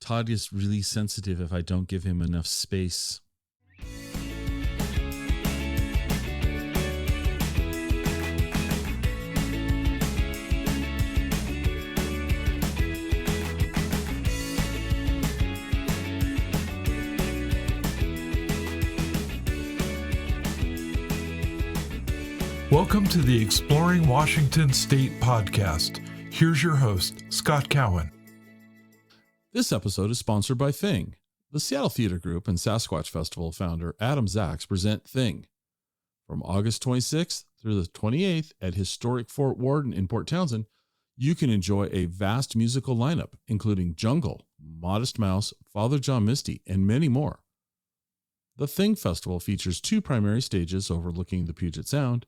Todd is really sensitive if I don't give him enough space. Welcome to the Exploring Washington State podcast. Here's your host, Scott Cowan. This episode is sponsored by Thing. The Seattle Theater Group and Sasquatch Festival founder Adam Zaks present Thing. From August 26th through the 28th at historic Fort Worden in Port Townsend, you can enjoy a vast musical lineup, including Jungle, Modest Mouse, Father John Misty, and many more. The Thing Festival features 2 primary stages overlooking the Puget Sound,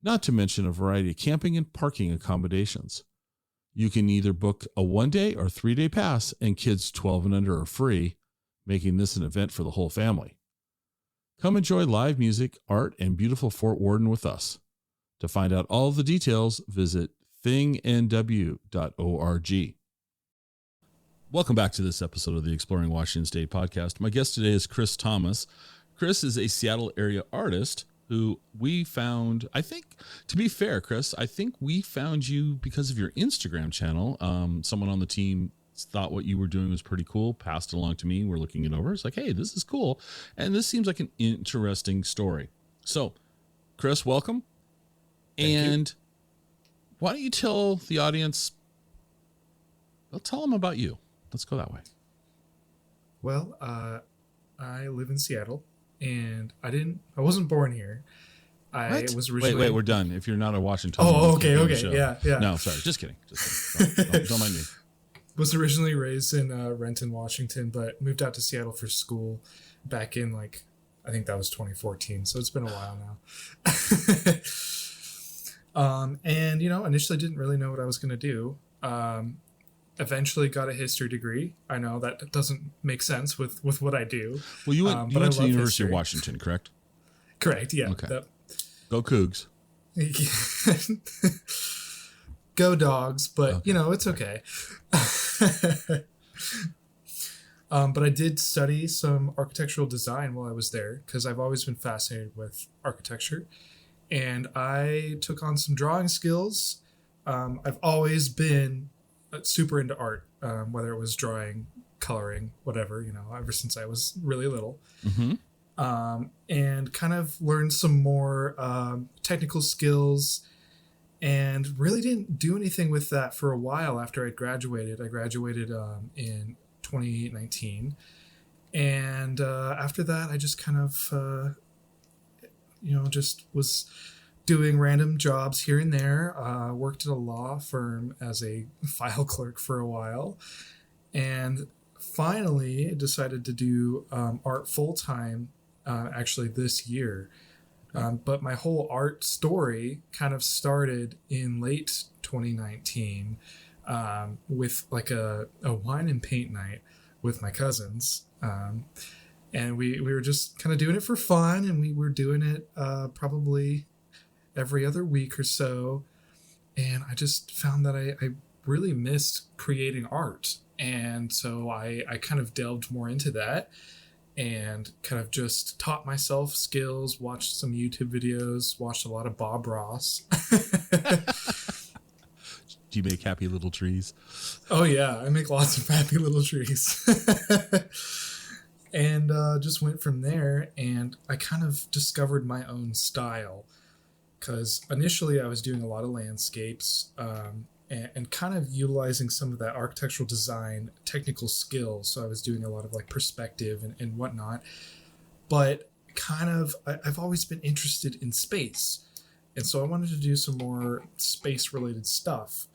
not to mention a variety of camping and parking accommodations. You can either book a 1-day or 3-day pass, and kids 12 and under are free, making this an event for the whole family. Come enjoy live music, art, and beautiful Fort Worden with us. To find out all the details, visit thingnw.org. Welcome back to this episode of the Exploring Washington State podcast. My guest today is Chris Thomas. Chris is a Seattle area artist who we found, I think, to be fair, Chris, I think we found you because of your Instagram channel. Someone on the team thought what you were doing was pretty cool, passed it along to me. We're looking it over. It's like, hey, this is cool. And this seems like an interesting story. So, Chris, welcome. And why don't you tell the audience, tell them about you. Let's go that way. Well, I live in Seattle. And I wasn't born here. I was originally... Wait, we're done. If you're not a Washington... Oh, okay. Yeah. No, sorry. Just kidding. Don't mind me. Was originally raised in Renton, Washington, but moved out to Seattle for school back in, I think that was 2014. So it's been a while now. And, initially didn't really know what I was going to do. Eventually got a history degree. I know that doesn't make sense with what I do. Well, you went to the University of Washington, correct? Correct, yeah. Okay. Go Cougs. Go Dogs, but, okay. It's okay. But I did study some architectural design while I was there because I've always been fascinated with architecture. And I took on some drawing skills. I've always been super into art, whether it was drawing, coloring, whatever, ever since I was really little. Mm-hmm. And kind of learned some more technical skills and really didn't do anything with that for a while after I graduated. I graduated in 2019. And after that, I just kind of, just was doing random jobs here and there. Worked at a law firm as a file clerk for a while, and finally decided to do art full-time actually this year. But my whole art story kind of started in late 2019 with a wine and paint night with my cousins. And we were just kind of doing it for fun, and we were doing it probably every other week or so. And I just found that I really missed creating art. And so I kind of delved more into that and kind of just taught myself skills, watched some YouTube videos, watched a lot of Bob Ross. Do you make happy little trees? Oh yeah, I make lots of happy little trees. And just went from there, and I kind of discovered my own style. Because initially I was doing a lot of landscapes and kind of utilizing some of that architectural design technical skills. So I was doing a lot of perspective and whatnot. But kind of, I've always been interested in space. And so I wanted to do some more space-related stuff.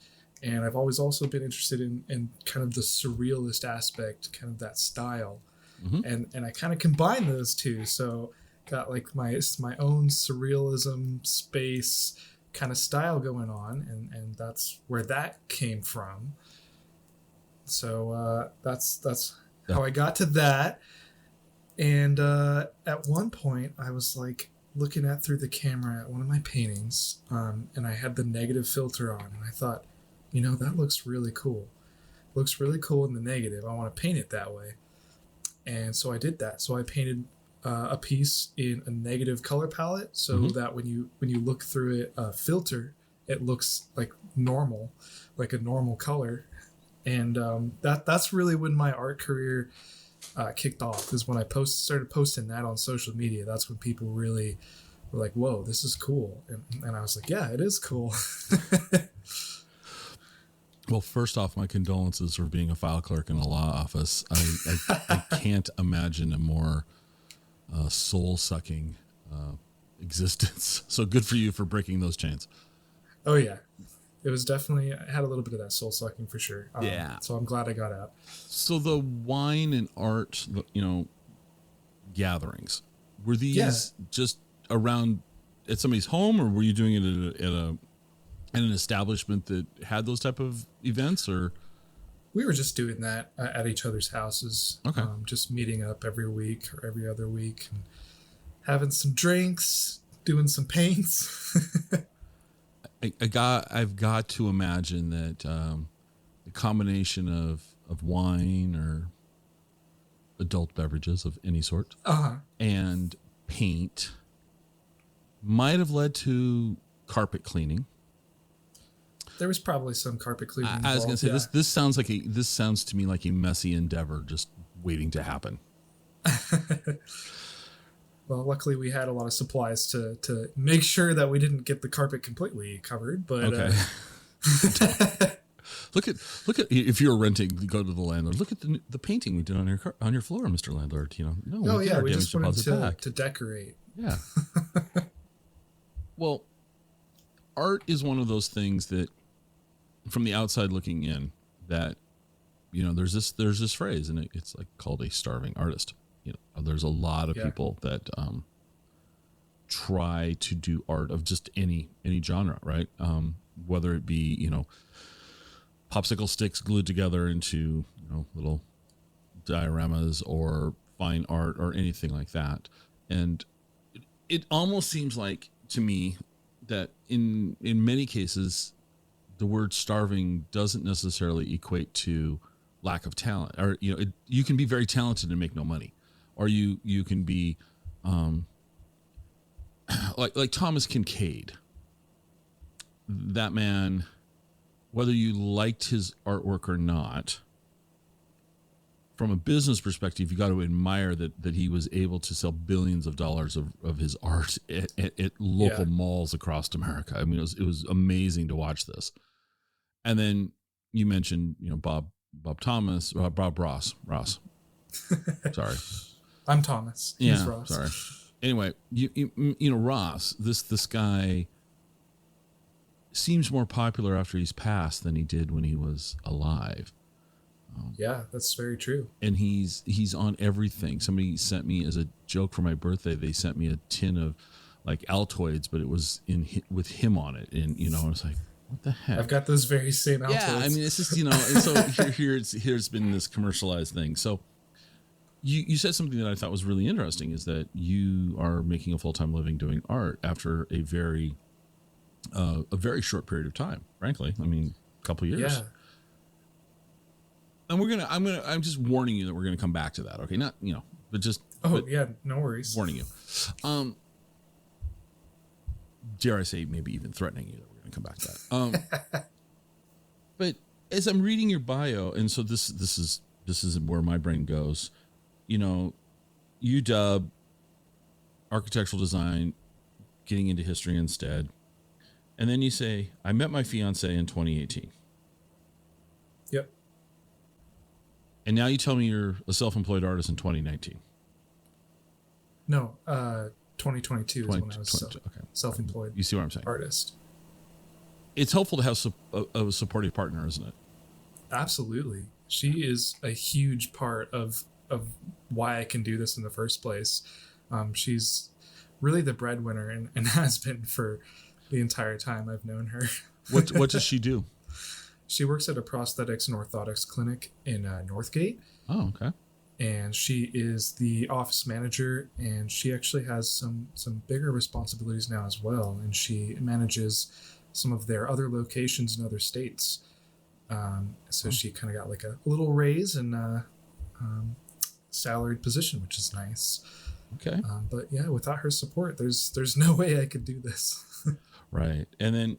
And I've always also been interested in kind of the surrealist aspect, kind of that style. Mm-hmm. And I kind of combine those two. So got my own surrealism space kind of style going on, and that's where that came from. So that's how I got to that. And at one point I was looking at through the camera at one of my paintings, and I had the negative filter on, and I thought, that looks really cool. looks really cool in the negative. I want to paint it that way. And so I did that. So I painted a piece in a negative color palette so that when you look through it, filter, it looks like normal, like a normal color. And that's really when my art career kicked off, is when I started posting that on social media. That's when people really were like, whoa, this is cool. And I was like, yeah, it is cool. Well, first off, my condolences for being a file clerk in a law office. I can't imagine a more soul-sucking existence. So good for you for breaking those chains. Oh, yeah. It was definitely, I had a little bit of that soul-sucking for sure. Yeah. So I'm glad I got out. So the wine and art, gatherings, were these just around at somebody's home, or were you doing it at an establishment that had those type of events? Or we were just doing that at each other's houses. Okay. Just meeting up every week or every other week and having some drinks, doing some paints. I've got to imagine that the combination of wine or adult beverages of any sort and paint might have led to carpet cleaning. There was probably some carpet cleaning involved. I was going to say, this sounds to me like a messy endeavor just waiting to happen. Well, luckily we had a lot of supplies to make sure that we didn't get the carpet completely covered. But okay. Look at if you're renting, go to the landlord. Look at the painting we did on your floor, Mr. Landlord. We just wanted to decorate. Yeah. Well, art is one of those things that, from the outside looking in, that there's this phrase, and it's like called a starving artist. There's a lot of people that try to do art of just any genre, right? Whether it be popsicle sticks glued together into little dioramas, or fine art, or anything like that. And it almost seems like to me that in many cases the word starving doesn't necessarily equate to lack of talent, or you can be very talented and make no money, or you can be like Thomas Kinkade. That man, whether you liked his artwork or not, from a business perspective, you got to admire that he was able to sell billions of dollars of his art at local malls across America. I mean, it was amazing to watch this. And then you mentioned, Bob Ross. Sorry. I'm Thomas. He's Ross. Sorry. Anyway, Ross, this guy seems more popular after he's passed than he did when he was alive. Yeah, that's very true. And he's on everything. Somebody sent me, as a joke for my birthday, they sent me a tin of like Altoids, but it was with him on it. And, I was like, what the heck? I've got those very same Altoids. Yeah, I mean, it's just, and so here's been this commercialized thing. So you said something that I thought was really interesting, is that you are making a full-time living doing art after a very short period of time, frankly. I mean, a couple years. Yeah. And I'm just warning you that we're gonna come back to that. Okay, not but just. No worries. Warning you. Dare I say, maybe even threatening you that we're gonna come back to that. But as I'm reading your bio, and so this is where my brain goes. UW, architectural design, getting into history instead, and then you say, I met my fiance in 2018. Yep. And now you tell me you're a self-employed artist in 2019. No, 2022 is when I was self-employed. You see what I'm saying? Artist. It's helpful to have a supportive partner, isn't it? Absolutely. She is a huge part of why I can do this in the first place. She's really the breadwinner and has been for the entire time I've known her. What does she do? She works at a prosthetics and orthotics clinic in Northgate. Oh, okay. And she is the office manager, and she actually has some bigger responsibilities now as well. And she manages some of their other locations in other states. So she kind of got like a little raise and salaried position, which is nice. Okay. But yeah, without her support, there's no way I could do this. Right. And then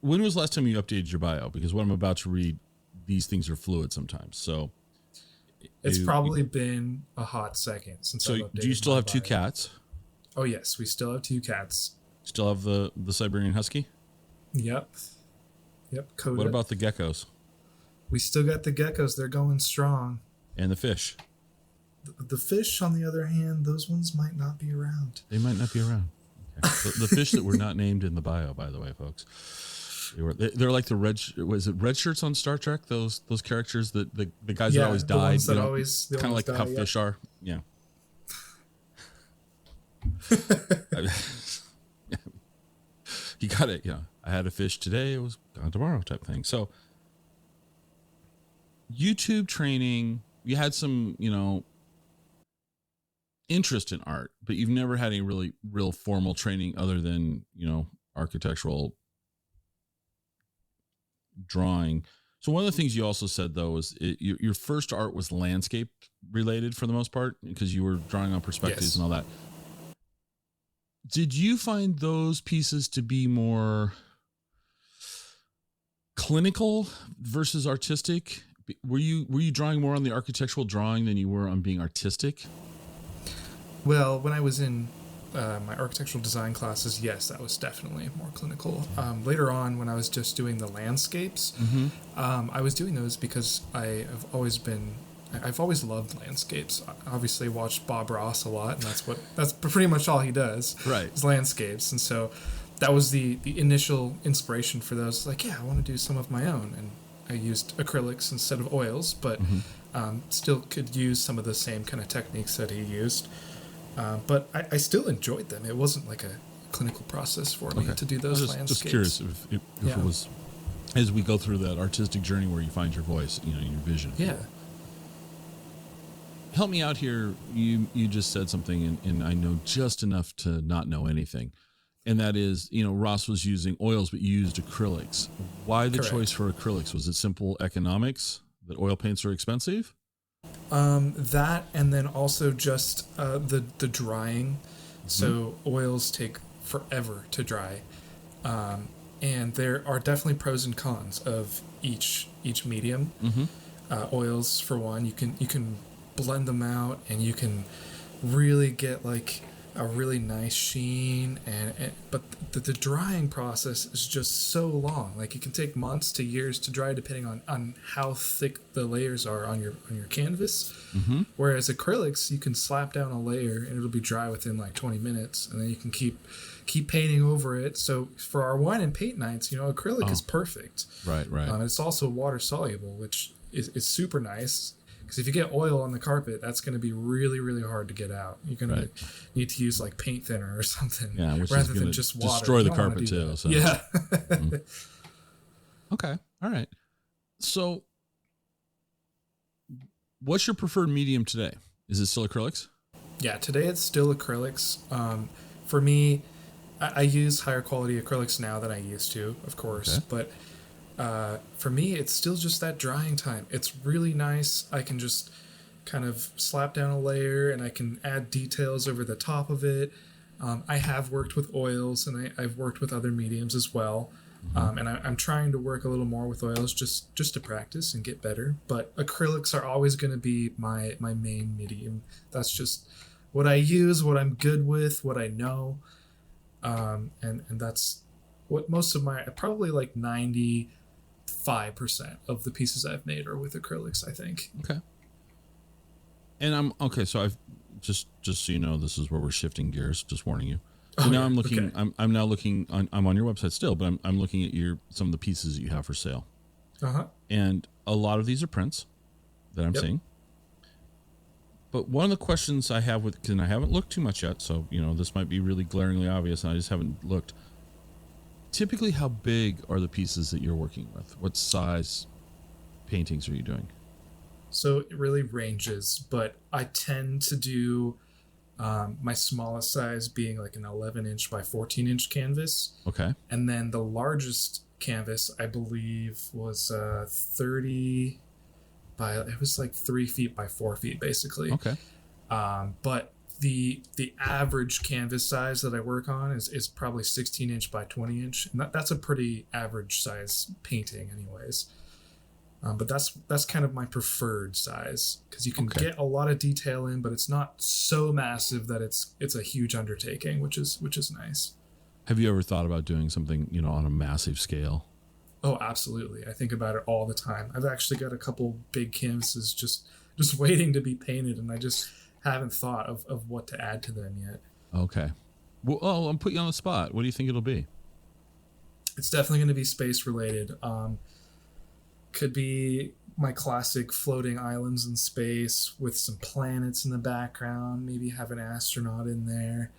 when was the last time you updated your bio? Because what I'm about to read, these things are fluid sometimes. So it's probably been a hot second since. So do you still have two cats? Oh yes, we still have two cats. Still have the Siberian Husky? Yep. Coda. What about the geckos? We still got the geckos. They're going strong. And the fish? The fish, on the other hand, those ones might not be around. They might not be around. Okay. the fish that were not named in the bio, by the way, folks. They're like the red shirts on Star Trek? Those characters that the guys that always died. That always kind of like how fish are. Yeah. You got it. Yeah. I had a fish today. It was gone tomorrow type thing. So YouTube training, you had some, interest in art, but you've never had any real formal training other than, architectural drawing. So one of the things you also said though is your first art was landscape related for the most part because you were drawing on perspectives and all that. Did you find those pieces to be more clinical versus artistic? Were you drawing more on the architectural drawing than you were on being artistic? Well, when I was in my architectural design classes, yes, that was definitely more clinical. Later on, when I was just doing the landscapes, I was doing those because I've always loved landscapes. I obviously watched Bob Ross a lot, and that's pretty much all he does. Right, is landscapes, and so that was the initial inspiration for those. Like, yeah, I want to do some of my own, and I used acrylics instead of oils, but still could use some of the same kind of techniques that he used. But I still enjoyed them. It wasn't like a clinical process for me to do those landscapes. Just curious if it was, as we go through that artistic journey where you find your voice, your vision. Yeah. Help me out here. You just said something, and I know just enough to not know anything. And that is, Ross was using oils, but you used acrylics. Why the choice for acrylics? Was it simple economics, that oil paints are expensive? That, and then also just the drying. So oils take forever to dry. And there are definitely pros and cons of each medium. Oils, for one, you can blend them out, and you can really get like a really nice sheen, but the drying process is just so long. Like, it can take months to years to dry, depending on how thick the layers are on your canvas. Whereas acrylics, you can slap down a layer and it'll be dry within like 20 minutes, and then you can keep painting over it. So for our wine and paint nights, acrylic is perfect. Right. It's also water soluble, which is super nice. Because if you get oil on the carpet, that's going to be really, really hard to get out. You're going to need to use like paint thinner or something, rather than just water. Destroy the carpet too. So. Yeah. Okay. All right. So, what's your preferred medium today? Is it still acrylics? Yeah, today it's still acrylics. For me, I use higher quality acrylics now than I used to, of course, but. For me, it's still just that drying time. It's really nice. I can just kind of slap down a layer, and I can add details over the top of it. I have worked with oils, and I've worked with other mediums as well. And I'm trying to work a little more with oils just to practice and get better. But acrylics are always going to be my main medium. That's just what I use, what I'm good with, what I know. And that's what most of my, probably like 95% of the pieces I've made are with acrylics, I think. Okay. And so I've just so you know, this is where we're shifting gears, just warning you. So now I'm looking, I'm now looking I'm on your website still, but I'm looking at some of the pieces that you have for sale. And a lot of these are prints that I'm seeing. But one of the questions I have and I haven't looked too much yet, so, this might be really glaringly obvious and I just haven't looked. Typically, how big are the pieces that you're working with? What size paintings are you doing? So it really ranges, but I tend to do my smallest size being like an 11-inch by 14-inch canvas. Okay. And then the largest canvas, I believe, was 30 by, it was like 3 feet by 4 feet, basically. Okay. But the average canvas size that I work on is probably 16 inch by 20 inch. And that's a pretty average size painting anyways. But that's kind of my preferred size, because you can get a lot of detail in, but it's not so massive that it's a huge undertaking, which is nice. Have you ever thought about doing something, on a massive scale? Oh, absolutely. I think about it all the time. I've actually got a couple big canvases just waiting to be painted, and I just haven't thought of what to add to them yet. Okay. Well, I'll put you on the spot. What do you think it'll be? It's definitely going to be space related. Could be my classic floating islands in space with some planets in the background. Maybe have an astronaut in there.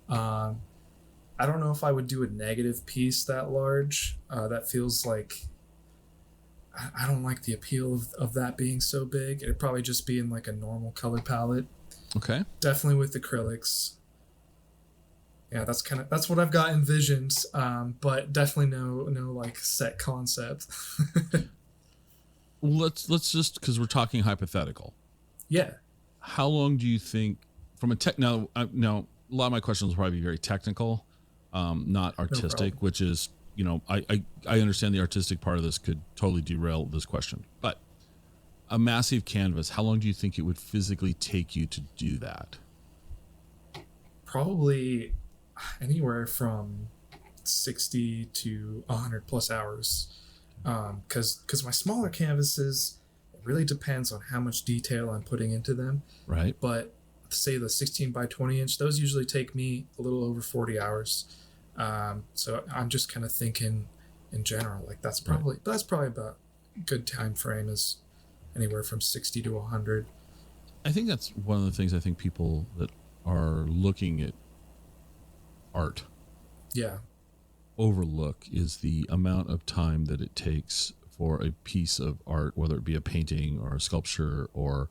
I don't know if I would do a negative piece that large. That feels like, I don't like the appeal of that being so big. It'd probably just be in like a normal color palette. Okay. Definitely with acrylics. Yeah, that's what I've got envisioned. But definitely no like set concept. Let's just, because we're talking hypothetical. Yeah. How long do you think from a tech? Now, a lot of my questions will probably be very technical, not artistic, which is, I understand the artistic part of this could totally derail this question, but a massive canvas, how long do you think it would physically take you to do that? Probably anywhere from 60 to 100 plus hours. Because my smaller canvases, it really depends on how much detail I'm putting into them. Right. But say the 16 by 20 inch, those usually take me a little over 40 hours. So I'm just kind of thinking in general, like that's probably about a good time frame is anywhere from 60 to 100. I think that's one of the things I think people that are looking at art overlook is the amount of time that it takes for a piece of art, whether it be a painting or a sculpture or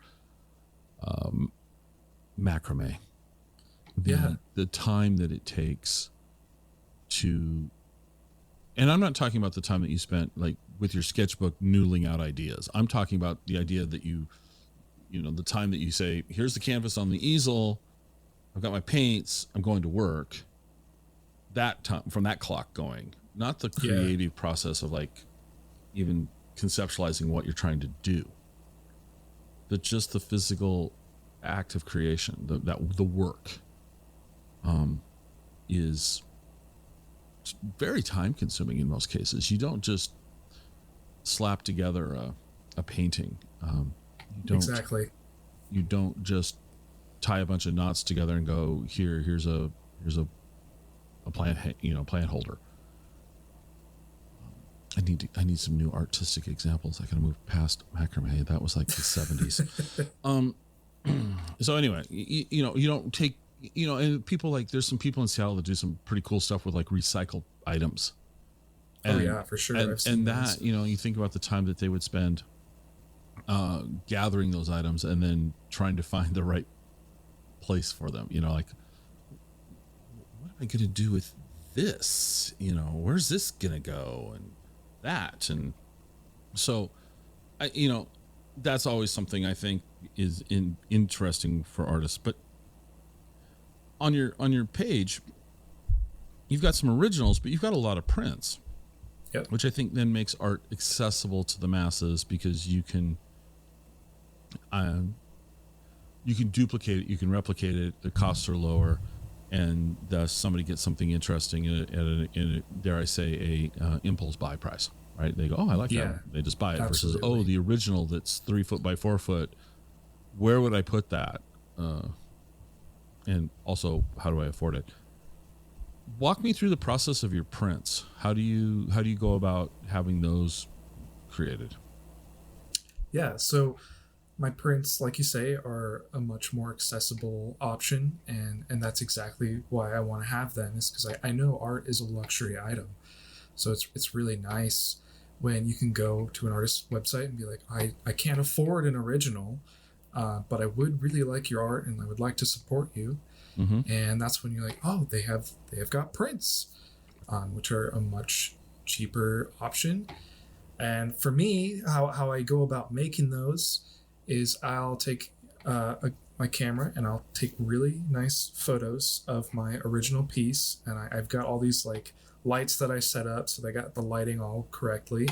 macrame. The time that it takes to, and I'm not talking about the time that you spent like with your sketchbook noodling out ideas. I'm talking about the idea that the time that you say, here's the canvas on the easel, I've got my paints, I'm going to work. That time, from that clock going, not the creative process of like even conceptualizing what you're trying to do, but just the physical act of creation, the work is very time consuming in most cases. You don't just slap together a painting. Exactly. You don't just tie a bunch of knots together and go, here's a plant, plant holder. I need some new artistic examples. I gotta move past macrame. That was like the 70s. So anyway, you don't take, and people like, there's some people in Seattle that do some pretty cool stuff with like recycled items. And, for sure. And that, you think about the time that they would spend gathering those items and then trying to find the right place for them, like, what am I going to do with this? Where's this going to go? And that. And so, that's always something I think is interesting for artists. But on your page, you've got some originals, but you've got a lot of prints, which I think then makes art accessible to the masses, because you can duplicate it, you can replicate it, the costs are lower, and thus somebody gets something interesting in a dare I say, a impulse buy price, right? They go, oh, I like that. They just buy it. Absolutely. Versus, oh, the original that's 3 foot by 4 foot, where would I put that? And also, how do I afford it? Walk me through the process of your prints. How do you go about having those created? Yeah, so my prints, like you say, are a much more accessible option, and that's exactly why I want to have them, is because I know art is a luxury item. So it's really nice when you can go to an artist's website and be like, I can't afford an original, but I would really like your art and I would like to support you. Mm-hmm. And that's when you're like, oh, they have got prints, which are a much cheaper option. And for me, how I go about making those is I'll take my camera and I'll take really nice photos of my original piece. And I've got all these like lights that I set up so they got the lighting all correctly.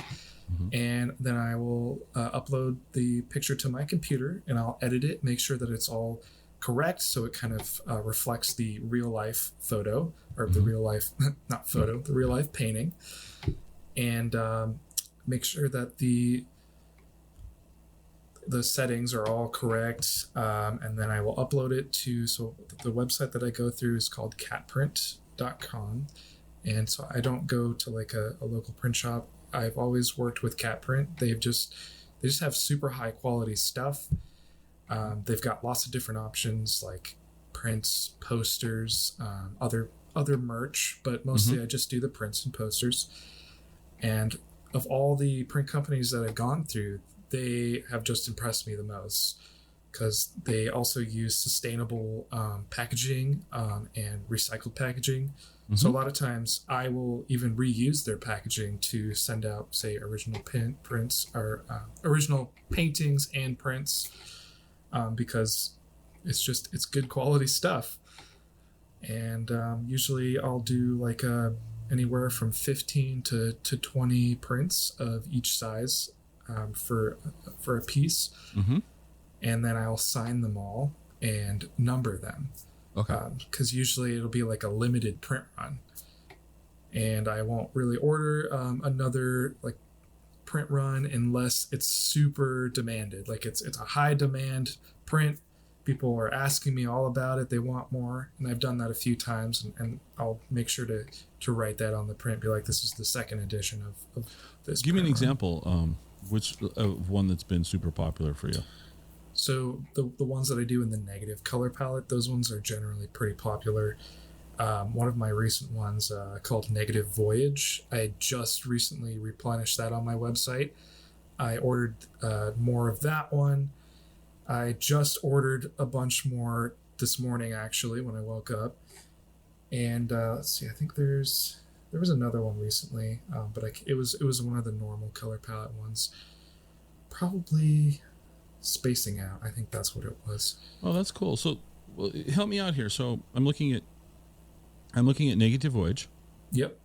And then I will upload the picture to my computer and I'll edit it, make sure that it's all correct so it kind of reflects the real life photo, or the real life, not photo, the real life painting. And make sure that the settings are all correct, and then I will upload it to, so the website that I go through is called catprint.com, and so I don't go to like a local print shop. I've always worked with Catprint. They just have super high quality stuff. They've got lots of different options like prints, posters, other merch, but mostly I just do the prints and posters. And of all the print companies that I've gone through, they have just impressed me the most because they also use sustainable packaging and recycled packaging. So a lot of times I will even reuse their packaging to send out, say, original prints or original paintings and prints, because it's good quality stuff. And usually I'll do like anywhere from 15 to 20 prints of each size for a piece. And then I'll sign them all and number them. Okay. Because usually it'll be like a limited print run, and I won't really order another like print run unless it's super demanded. Like it's a high demand print. People are asking me all about it. They want more, and I've done that a few times, and I'll make sure to write that on the print. Be like, this is the second edition of this. Give me an run. example. Which one that's been super popular for you? So the ones that I do in the negative color palette, those ones are generally pretty popular. One of my recent ones called Negative Voyage, I just recently replenished that on my website. I ordered more of that one. I just ordered a bunch more this morning, actually, when I woke up. And let's see, I think there was another one recently, but it was one of the normal color palette ones. Probably Spacing Out, I think that's what it was. Oh, that's cool. So, well, help me out here. So, I'm looking at Negative Voyage. Yep.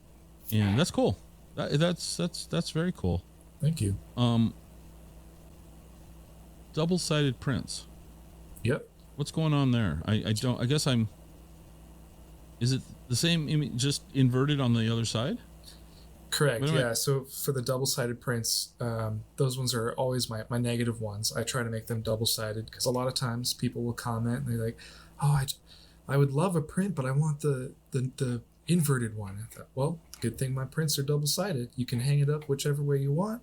And that's cool. That's very cool. Thank you. Double-sided prints. Yep. What's going on there? I guess is it the same image, just inverted on the other side? Correct. Yeah. So for the double-sided prints, those ones are always my negative ones. I try to make them double-sided because a lot of times people will comment and they're like, "Oh, I would love a print, but I want the inverted one." I thought, well, good thing my prints are double-sided. You can hang it up whichever way you want.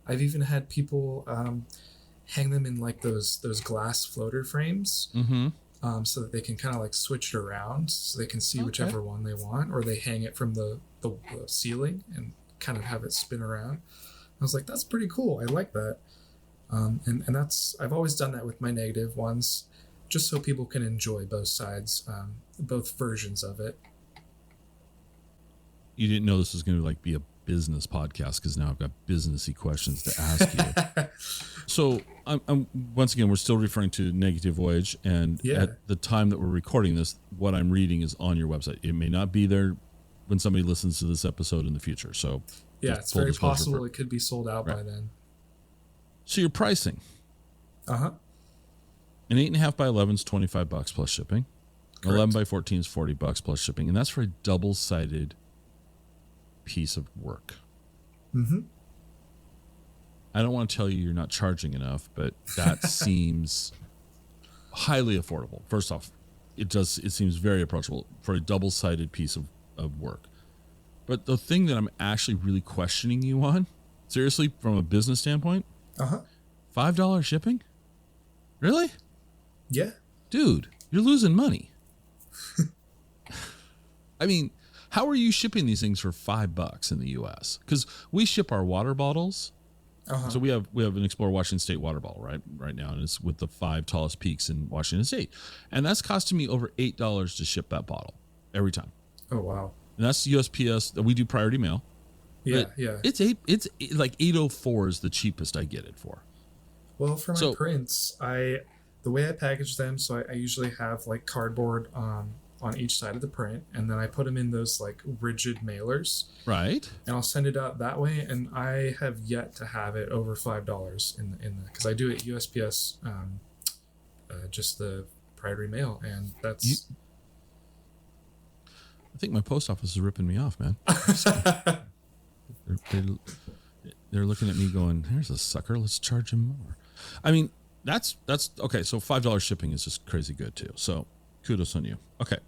I've even had people hang them in like those glass floater frames, so that they can kind of like switch it around so they can see whichever one they want, or they hang it from the ceiling and kind of have it spin around. I was like, that's pretty cool. I like that. And that's, I've always done that with my negative ones, just so people can enjoy both sides, both versions of it. You didn't know this was going to like be a business podcast because now I've got businessy questions to ask you. So I'm once again, we're still referring to Negative Voyage, and at the time that we're recording this, what I'm reading is on your website. It may not be there when somebody listens to this episode in the future. So yeah, it's very possible it could be sold out by then. So your pricing. An 8.5 by 11 is $25 plus shipping. Correct. 11 by 14 is $40 plus shipping, and that's for a double-sided piece of work. I don't want to tell you you're not charging enough, but that seems highly affordable. First off, it seems very approachable for a double-sided piece of work. But the thing that I'm actually really questioning you on, seriously, from a business standpoint, $5 shipping? Really? Yeah. Dude, you're losing money. I mean, how are you shipping these things for $5 in the US? Because we ship our water bottles. So we have an Explorer Washington State water bottle right now, and it's with the 5 tallest peaks in Washington State, and that's costing me over $8 to ship that bottle every time. Oh wow! And that's USPS. We do priority mail, Yeah, But yeah. It's like 804 is the cheapest I get it for. Well, for my prints, the way I package them, so I usually have like cardboard on each side of the print, and then I put them in those like rigid mailers. Right. And I'll send it out that way, and I have yet to have it over $5 in the because I do it USPS, just the priority mail, and that's. I think my post office is ripping me off, man. They're looking at me going, "Here's a sucker. Let's charge him more." I mean, that's okay. So $5 shipping is just crazy good too. So kudos on you. Okay.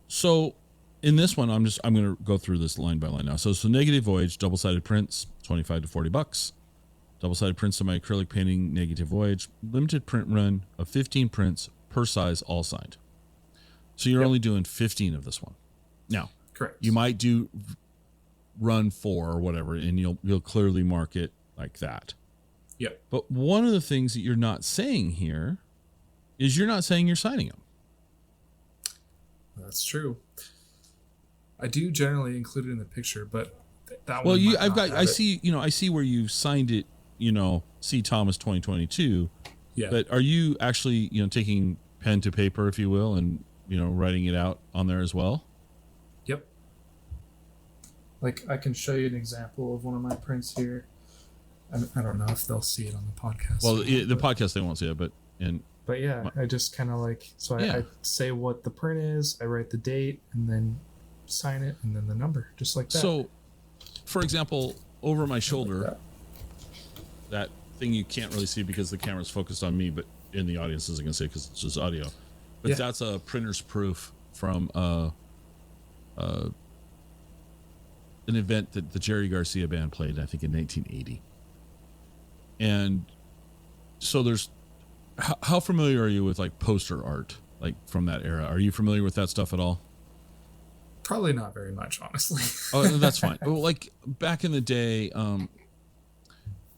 So in this one, I'm going to go through this line by line now. So negative voyage, double-sided prints, $25 to $40. Double-sided prints of my acrylic painting, negative voyage, limited print run of 15 prints per size, all signed. So you're only doing 15 of this one. Now, correct. You might do run 4 or whatever, and you'll clearly mark it like that. Yep. But one of the things that you're not saying here is you're not saying you're signing them. That's true. I do generally include it in the picture, but that well, one. Well, I see where you signed it. C. Thomas 2022. Yeah. But are you actually taking pen to paper, if you will, and writing it out on there as well? Yep. Like I can show you an example of one of my prints here. I don't know if they'll see it on the podcast. Well, the podcast they won't see it, but yeah, I just kind of like I say what the print is, I write the date, and then sign it, and then the number, just like that. So, for example, over my shoulder, that thing you can't really see because the camera's focused on me, but in the audience isn't going to see because it's just audio. But that's a printer's proof from an event that the Jerry Garcia band played, I think, in 1980. And so there's, how familiar are you with like poster art, like from that era? Are you familiar with that stuff at all? Probably not very much, honestly. Oh, that's fine. Well, like back in the day,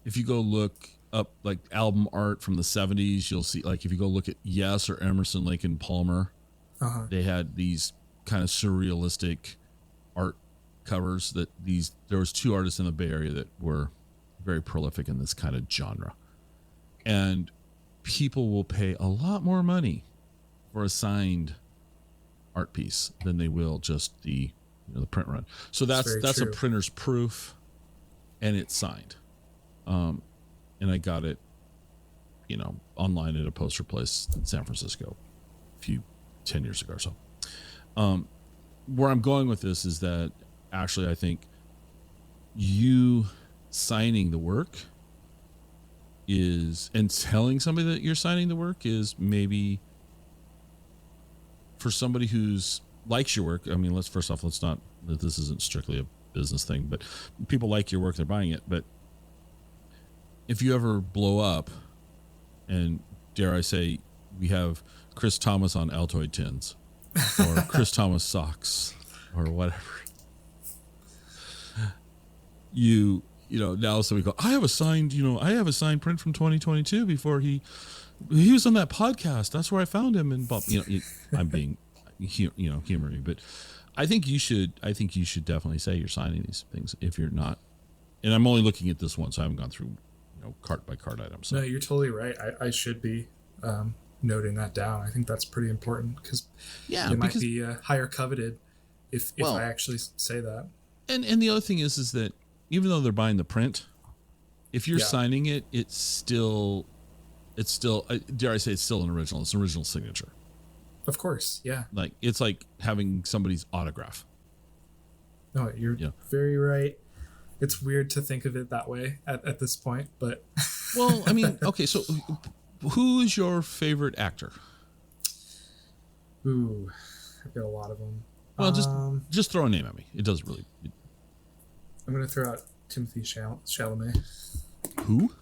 if you go look up like album art from the 70s, you'll see, like, if you go look at Yes or Emerson, Lake and Palmer, they had these kind of surrealistic art covers there was 2 artists in the Bay Area that were very prolific in this kind of genre. And people will pay a lot more money for a signed art piece than they will just the print run. So that's a printer's proof, and it's signed. And I got it, online at a poster place in San Francisco a few 10 years ago or so. Where I'm going with this is that actually I think you signing the work and telling somebody that you're signing the work is maybe, for somebody who's likes your work. I mean, let's not, this isn't strictly a business thing, but people like your work, they're buying it. But if you ever blow up, and dare I say, we have Chris Thomas on Altoid tins or Chris Thomas socks or whatever, now somebody go, I have a signed print from 2022 before he was on that podcast. That's where I found him. And I'm being, humoring, but I think you should definitely say you're signing these things if you're not. And I'm only looking at this one, so I haven't gone through, cart by cart items. So. No, you're totally right. I should be noting that down. I think that's pretty important because it might be higher coveted if I actually say that. And the other thing is that even though they're buying the print, if you're signing it, it's still, dare I say, it's still an original. It's an original signature. Of course, yeah. Like it's like having somebody's autograph. No, you're very right. It's weird to think of it that way at this point, but well, I mean, okay, so who is your favorite actor? Ooh, I've got a lot of them. Well, just throw a name at me. It doesn't really. I'm gonna throw out Timothy Chalamet. Who?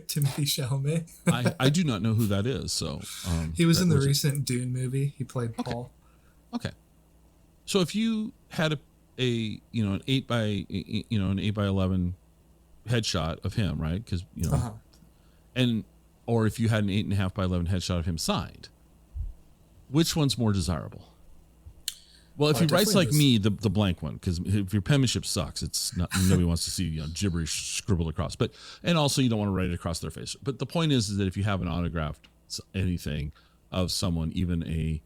Timothy Chalamet. I do not know who that is. So he was in the recent Dune movie. He played Paul. Okay. So if you had an 8 by 11 headshot of him, right? Because or if you had an 8.5 by 11 headshot of him signed, which one's more desirable? Well, if I he writes definitely like me, the blank one, because if your penmanship sucks, it's not, nobody wants to see gibberish scribbled across. But and also you don't want to write it across their face. But the point is that if you have an autographed anything of someone, even a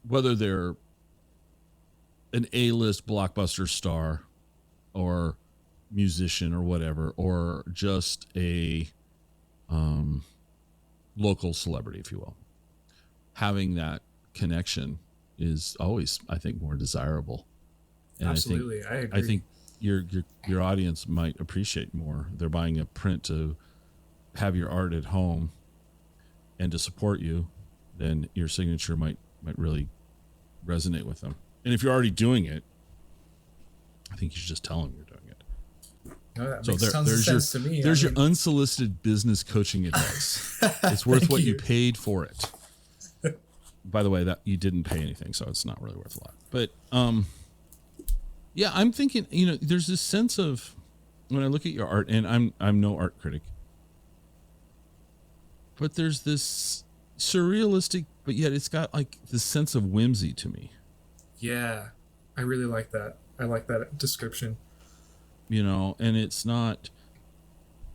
whether they're an A-list blockbuster star or musician or whatever, or just a local celebrity, if you will, having that connection is always, I think, more desirable. And absolutely, I agree. I think your audience might appreciate more. They're buying a print to have your art at home and to support you, then your signature might really resonate with them. And if you're already doing it, I think you should just tell them you're doing it. No, that makes tons of sense to me. There's your unsolicited business coaching advice. It's worth what you paid for it. By the way, that you didn't pay anything, so it's not really worth a lot. But yeah, I'm thinking, there's this sense of when I look at your art, and I'm no art critic, but there's this surrealistic, but yet it's got like this sense of whimsy to me. Yeah, I really like that. I like that description. And it's not,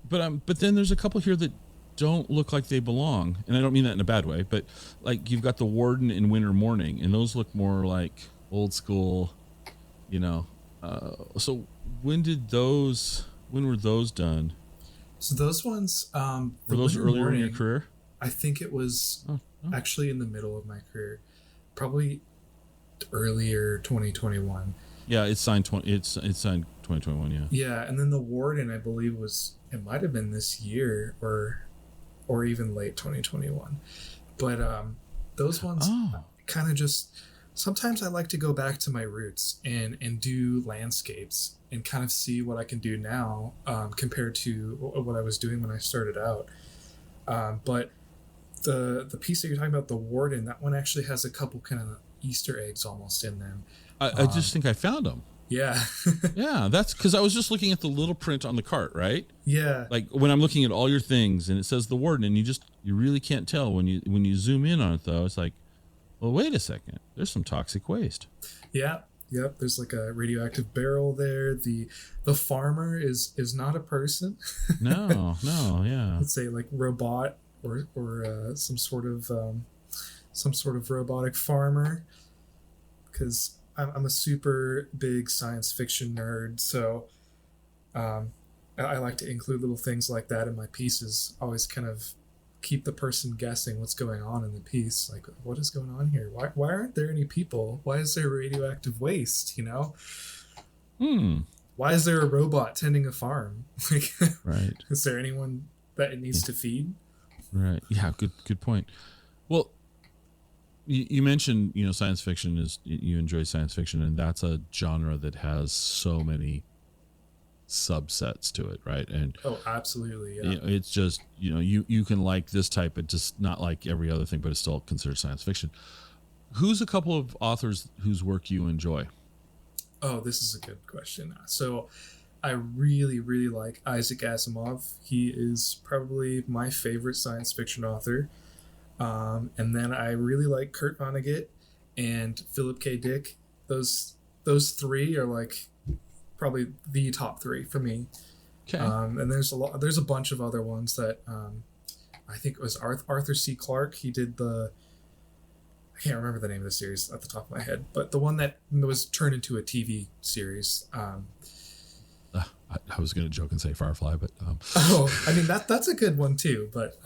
but then there's a couple here that don't look like they belong, and I don't mean that in a bad way, but like you've got the Warden in Winter Morning, and those look more like old school, so when were those done? So those ones, were those earlier in your career? I think it was actually in the middle of my career, probably earlier 2021. Yeah, it's signed 2021. Yeah. Yeah, and then the Warden, I believe, it might have been this year or even late 2021. But those ones kind of just, sometimes I like to go back to my roots and do landscapes and kind of see what I can do now compared to what I was doing when I started out. But the piece that you're talking about, the Warden, that one actually has a couple kind of Easter eggs almost in them. I just think I found them. Yeah. Yeah, that's because I was just looking at the little print on the cart, right? Yeah. Like when I'm looking at all your things and it says the Warden, and you really can't tell when you zoom in on it, though. It's like, well, wait a second. There's some toxic waste. Yeah. Yep. There's like a radioactive barrel there. The farmer is not a person. No. Yeah. Let's say like robot or some sort of robotic farmer, because I'm a super big science fiction nerd, so I like to include little things like that in my pieces. Always kind of keep the person guessing what's going on in the piece. Like, what is going on here? Why aren't there any people? Why is there radioactive waste? Why is there a robot tending a farm? Like, right? Is there anyone that it needs to feed? Right. Yeah. Good point. Well, you mentioned, science fiction you enjoy science fiction, and that's a genre that has so many subsets to it, right? And absolutely. Yeah. It's just, you can like this type, but just not like every other thing, but it's still considered science fiction. Who's a couple of authors whose work you enjoy? Oh, this is a good question. So I really, really like Isaac Asimov. He is probably my favorite science fiction author. And then I really like Kurt Vonnegut and Philip K. Dick. Those three are like probably the top three for me. Okay. And there's a bunch of other ones that I think it was Arthur C. Clarke. He did I can't remember the name of the series at the top of my head, but the one that was turned into a TV series. I was going to joke and say Firefly, but I mean that's a good one too. But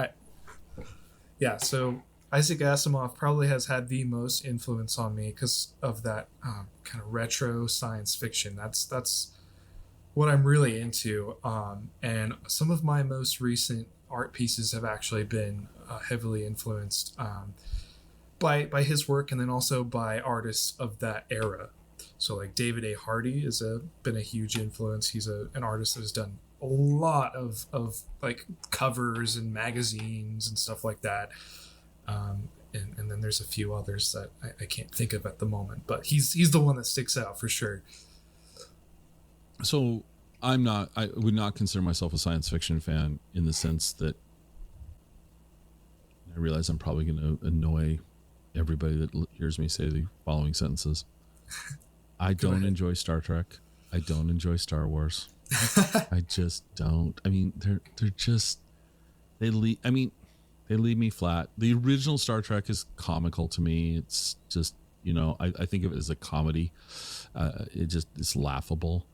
yeah, so Isaac Asimov probably has had the most influence on me because of that kind of retro science fiction. That's what I'm really into. And some of my most recent art pieces have actually been heavily influenced by his work, and then also by artists of that era. So like David A. Hardy has been a huge influence. He's an artist that has done a lot of like covers and magazines and stuff like that. And then there's a few others that I can't think of at the moment, but he's the one that sticks out for sure. So I would not consider myself a science fiction fan in the sense that I realize I'm probably going to annoy everybody that hears me say the following sentences. I don't enjoy Star Trek. I don't enjoy Star Wars. I just don't. I mean, they're just, they leave me flat. The original Star Trek is comical to me. It's just, I think of it as a comedy. It's laughable.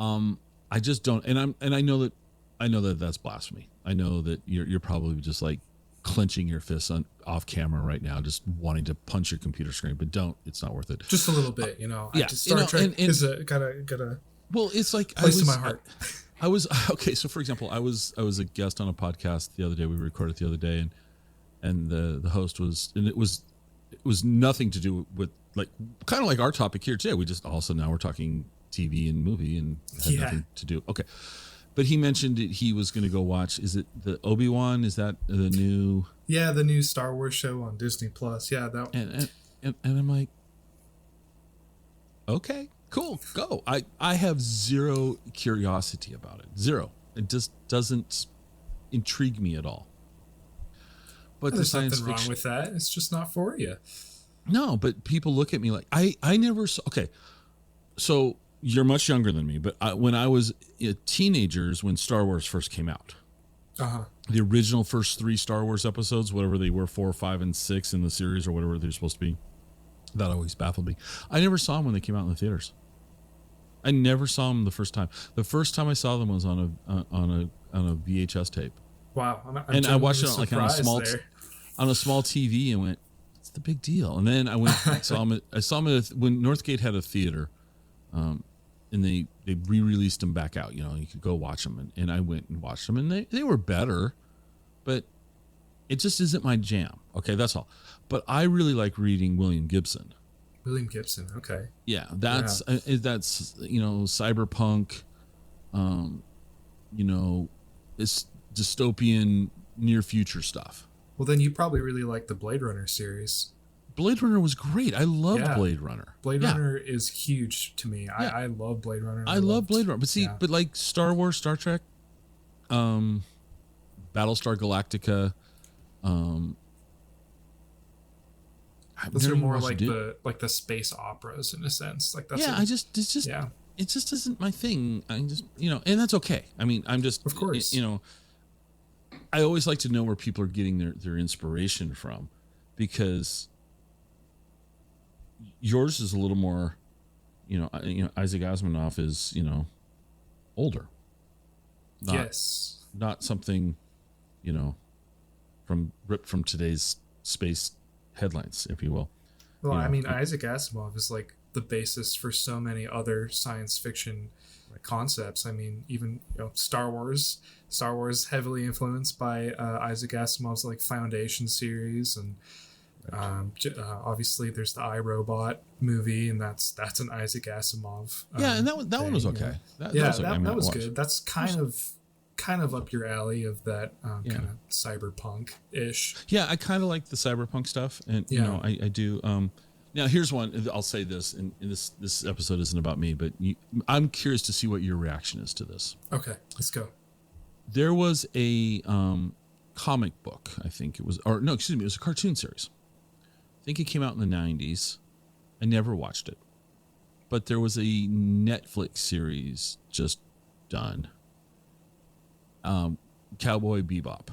I just don't, and I know that that's blasphemy. I know that you're probably just like clenching your fists off camera right now, just wanting to punch your computer screen, but don't. It's not worth it. Just a little bit, Star Trek is gotta. Well, it's like place in my heart. I was okay. So, for example, I was a guest on a podcast the other day. We recorded the other day, and the host was, and it was nothing to do with like kind of like our topic here today. We just also now we're talking TV and movie and had nothing to do. Okay, but he mentioned that he was going to go watch. Is it the Obi-Wan? Is that the new? Yeah, the new Star Wars show on Disney Plus. Yeah, that. And I'm like, okay. Cool, go. I have zero curiosity about it. Zero. It just doesn't intrigue me at all. But there's nothing wrong with that. It's just not for you. No, but people look at me like I never saw. Okay, so you're much younger than me, but when I was teenagers, when Star Wars first came out, the original first 3 Star Wars episodes, whatever they were, 4, 5, and 6 in the series or whatever they're supposed to be. That always baffled me. I never saw them when they came out in the theaters. I never saw them the first time. The first time I saw them was on a VHS tape. Wow! And I watched it like on a small TV and went, "It's the big deal." And then I went, I saw them when Northgate had a theater, and they re-released them back out. You could go watch them, and I went and watched them, and they were better, but it just isn't my jam. Okay, that's all. But I really like reading William Gibson. William Gibson, okay. Yeah, that's cyberpunk, it's dystopian near future stuff. Well, then you probably really like the Blade Runner series. Blade Runner was great. I loved Blade Runner. Blade Runner is huge to me. Yeah. I love Blade Runner. I love Blade Runner. But see, but like Star Wars, Star Trek, Battlestar Galactica, those are more like the space operas in a sense. Like that's it just isn't my thing. I just and that's okay. I mean, I'm just, of course, I always like to know where people are getting their inspiration from, because yours is a little more, Isaac Asimov is, older. Not something, ripped from today's space headlines, if you will. Well, I mean, Isaac Asimov is like the basis for so many other science fiction concepts. I mean, even Star Wars heavily influenced by Isaac Asimov's like Foundation series, and obviously there's the iRobot movie, and that's an Isaac Asimov. And that one was okay. That was good. That's kind of up your alley of that kind of cyberpunk-ish. Yeah, I kind of like the cyberpunk stuff, and I do. Now here's one. I'll say this, and this episode isn't about me, but I'm curious to see what your reaction is to this. Okay, let's go. There was a comic book, I think it was, it was a cartoon series. I think it came out in the 90s. I never watched it, but there was a Netflix series just done. Cowboy Bebop.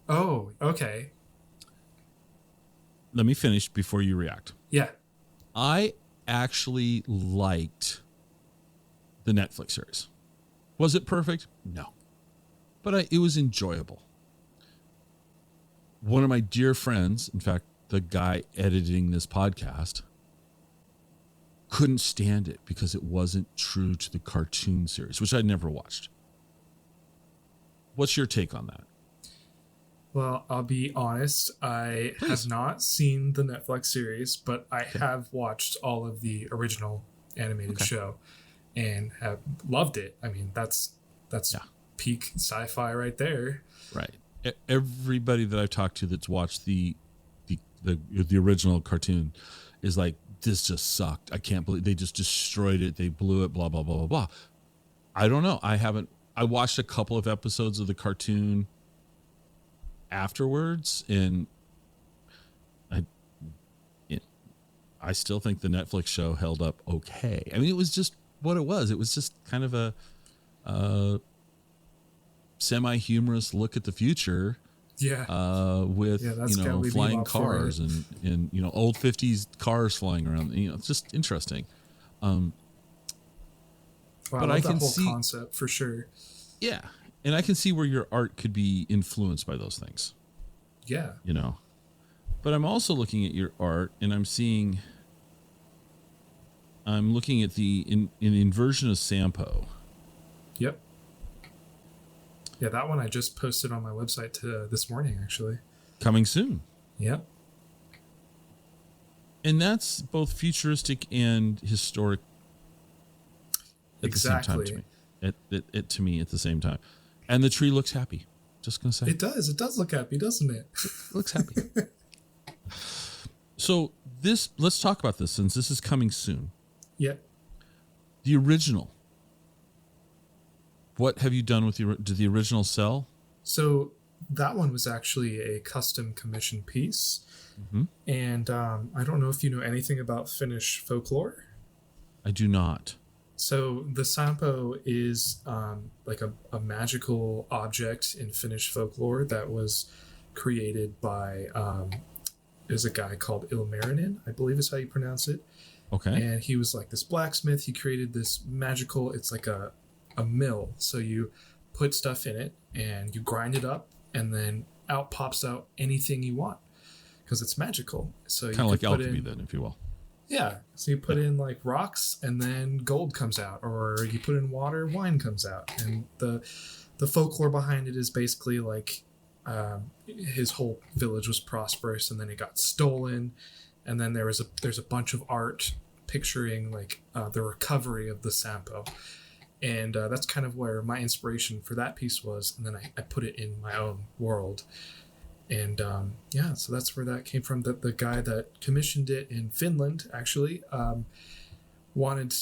Oh, okay. Let me finish before you react. Yeah. I actually liked the Netflix series. Was it perfect? No. But it was enjoyable. One of my dear friends, in fact, the guy editing this podcast, couldn't stand it because it wasn't true to the cartoon series, which I'd never watched. What's your take on that? Well, I'll be honest. I have not seen the Netflix series, but I have watched all of the original animated show and have loved it. I mean, that's peak sci-fi right there. Right. Everybody that I've talked to that's watched the original cartoon is like, this just sucked. I can't believe they just destroyed it. They blew it, blah, blah, blah, blah, blah. I don't know. I watched a couple of episodes of the cartoon afterwards, and I still think the Netflix show held up okay. I mean, it was just what it was. It was just kind of a semi-humorous look at the future. Yeah. With that's Cowboy flying Bebop for cars you. and old 50s cars flying around. It's just interesting. Wow, but I love I that can whole see, concept for sure. yeah, and I can see where your art could be influenced by those things. Yeah. But I'm also looking at your art and I'm looking at the inversion of Sampo. Yep. Yeah, that one I just posted on my website this morning, actually. Coming soon. Yep. And that's both futuristic and historic at the same time to me. It to me at the same time. And the tree looks happy. Just gonna say. It does. It does look happy, doesn't it? It looks happy. So let's talk about this since this is coming soon. Yep. The original. What have you done with did the original sell? So that one was actually a custom commission piece. Mm-hmm. And I don't know if you know anything about Finnish folklore. I do not. So the Sampo is like a magical object in Finnish folklore that was created by there's a guy called Ilmarinen, I believe is how you pronounce it. Okay. And he was like this blacksmith. He created this magical, it's like a mill. So you put stuff in it and you grind it up and then out pops out anything you want because it's magical. So you kind of like put alchemy in, then, if you will. yeah. So you put in like rocks and then gold comes out, or you put in water, wine comes out. And the folklore behind it is basically like his whole village was prosperous and then it got stolen. And then there's a bunch of art picturing like the recovery of the Sampo. And that's kind of where my inspiration for that piece was. And then I put it in my own world. And so that's where that came from. The guy that commissioned it in Finland actually wanted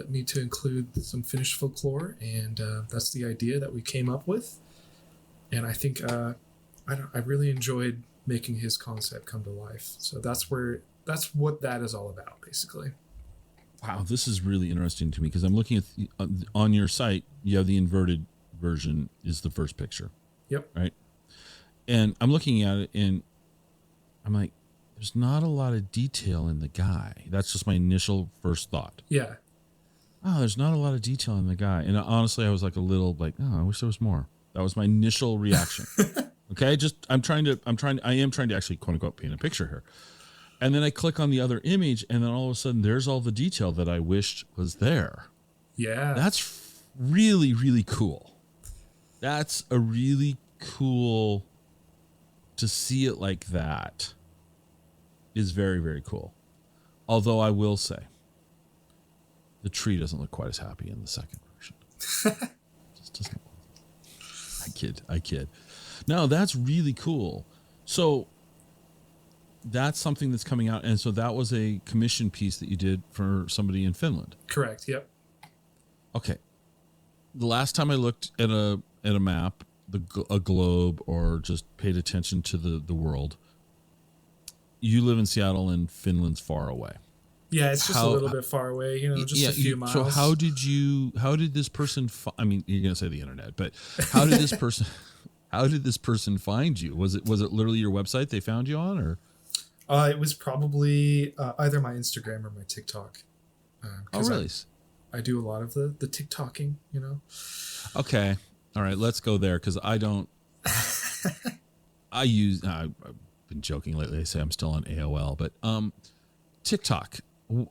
me to include some Finnish folklore. And that's the idea that we came up with. And I think I really enjoyed making his concept come to life. So that's what that is all about, basically. Wow, this is really interesting to me because I'm looking at on your site. You have the inverted version is the first picture. Yep. Right. And I'm looking at it and I'm like, there's not a lot of detail in the guy. That's just my initial first thought. Yeah. Oh, there's not a lot of detail in the guy. And honestly, I was like a little like, oh, I wish there was more. That was my initial reaction. Okay. I am trying to actually quote unquote paint a picture here. And then I click on the other image and then all of a sudden there's all the detail that I wished was there. Yeah. That's really, really cool. That's a really cool to see it like that is very, very cool. Although I will say the tree doesn't look quite as happy in the second version. Just doesn't. I kid. No, that's really cool. So that's something that's coming out. And so that was a commission piece that you did for somebody in Finland. Correct. Yep. Okay. The last time I looked at a map, a globe, or just paid attention to the world, you live in Seattle and Finland's far away. Yeah, it's just a little bit far away, just a few miles. So how did this person, I mean, you're going to say the internet, but how did this person find you? Was it literally your website they found you on, or? It was probably either my Instagram or my TikTok. Oh, really? I do a lot of the TikToking, Okay. All right. Let's go there. Cause I don't, I've been joking lately. I say I'm still on AOL, but, TikTok,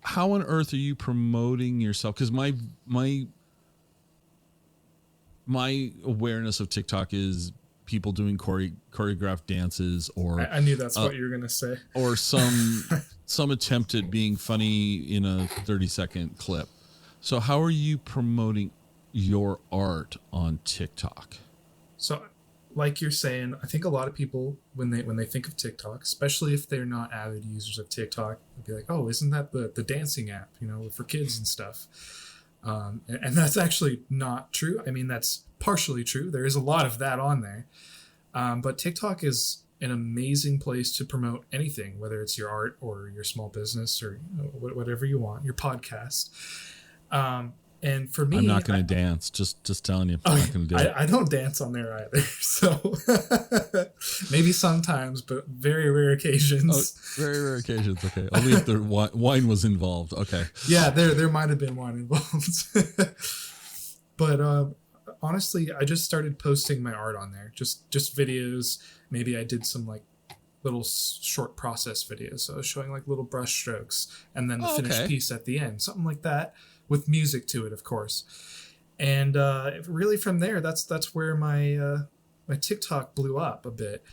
how on earth are you promoting yourself? Cause my awareness of TikTok is people doing choreographed dances, or I knew that's what you were going to say, or some attempt at being funny in a 30-second clip. So how are you promoting your art on TikTok? So like you're saying, I think a lot of people, when they think of TikTok, especially if they're not avid users of TikTok, they'll be like, oh, isn't that the dancing app, for kids and stuff? And that's actually not true. I mean, that's partially true. There is a lot of that on there. But TikTok is an amazing place to promote anything, whether it's your art or your small business or whatever you want, your podcast. And for me, I'm not going to dance. Just telling you, I'm not going to do it. I don't dance on there either. So maybe sometimes, but very rare occasions. Oh, very rare occasions. Okay, only if the wine was involved. Okay. Yeah, there might have been wine involved. But honestly, I just started posting my art on there. Just videos. Maybe I did some like little short process videos. So I was showing like little brush strokes and then the finished piece at the end, something like that, with music to it, of course. And really from there, that's where my my TikTok blew up a bit.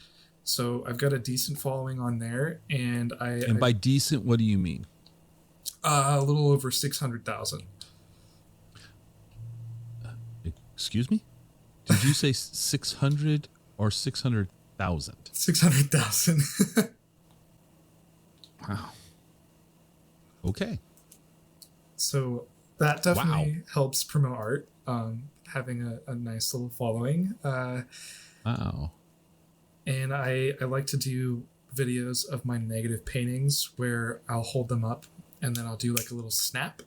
So I've got a decent following on there, and by decent, what do you mean? A little over 600,000. Excuse me? Did you say 600 or 600,000? 600,000. Wow. Okay. So that definitely helps promote art. Having a nice little following. Wow. And I like to do videos of my negative paintings where I'll hold them up and then I'll do like a little snap,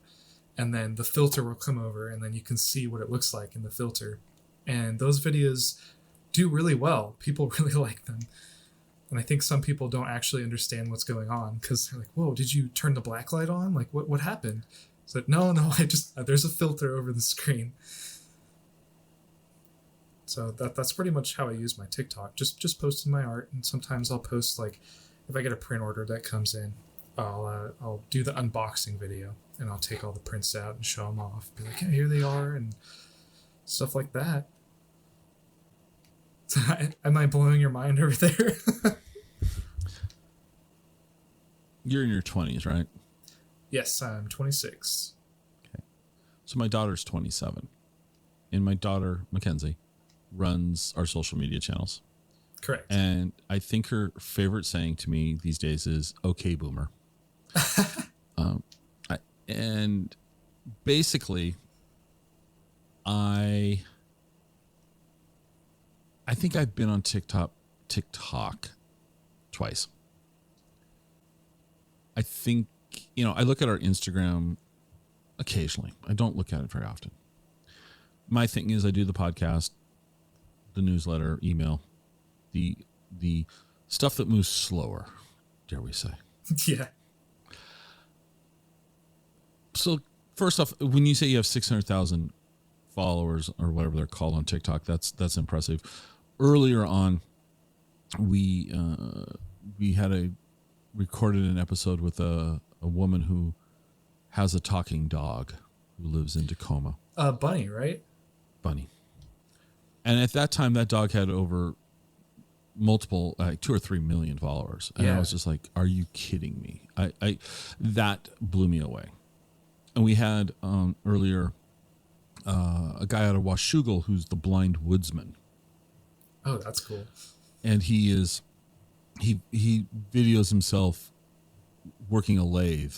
and then the filter will come over and then you can see what it looks like in the filter. And those videos do really well. People really like them. And I think some people don't actually understand what's going on because they're like, whoa, did you turn the black light on? Like, what happened? It's like, no, there's a filter over the screen. So that's pretty much how I use my TikTok. Just posting my art, and sometimes I'll post like if I get a print order that comes in, I'll do the unboxing video and I'll take all the prints out and show them off. Be like, yeah, here they are and stuff like that. So am I blowing your mind over there? You're in your 20s, right? Yes, I'm 26. Okay. So my daughter's 27, and my daughter Mackenzie runs our social media channels. Correct. And I think her favorite saying to me these days is "Okay, boomer." And basically, I think I've been on TikTok twice. I think, I look at our Instagram occasionally. I don't look at it very often. My thing is I do the podcast, the newsletter, email, the stuff that moves slower, dare we say. Yeah. So first off, when you say you have 600,000 followers or whatever they're called on TikTok, that's impressive. Earlier on, we had recorded an episode with a woman who has a talking dog who lives in Tacoma. Bunny, right? Bunny. And at that time, that dog had over multiple, 2 or 3 million followers. And I was just like, are you kidding me? That blew me away. And we had earlier a guy out of Washougal who's the blind woodsman. Oh, that's cool. And he videos himself working a lathe,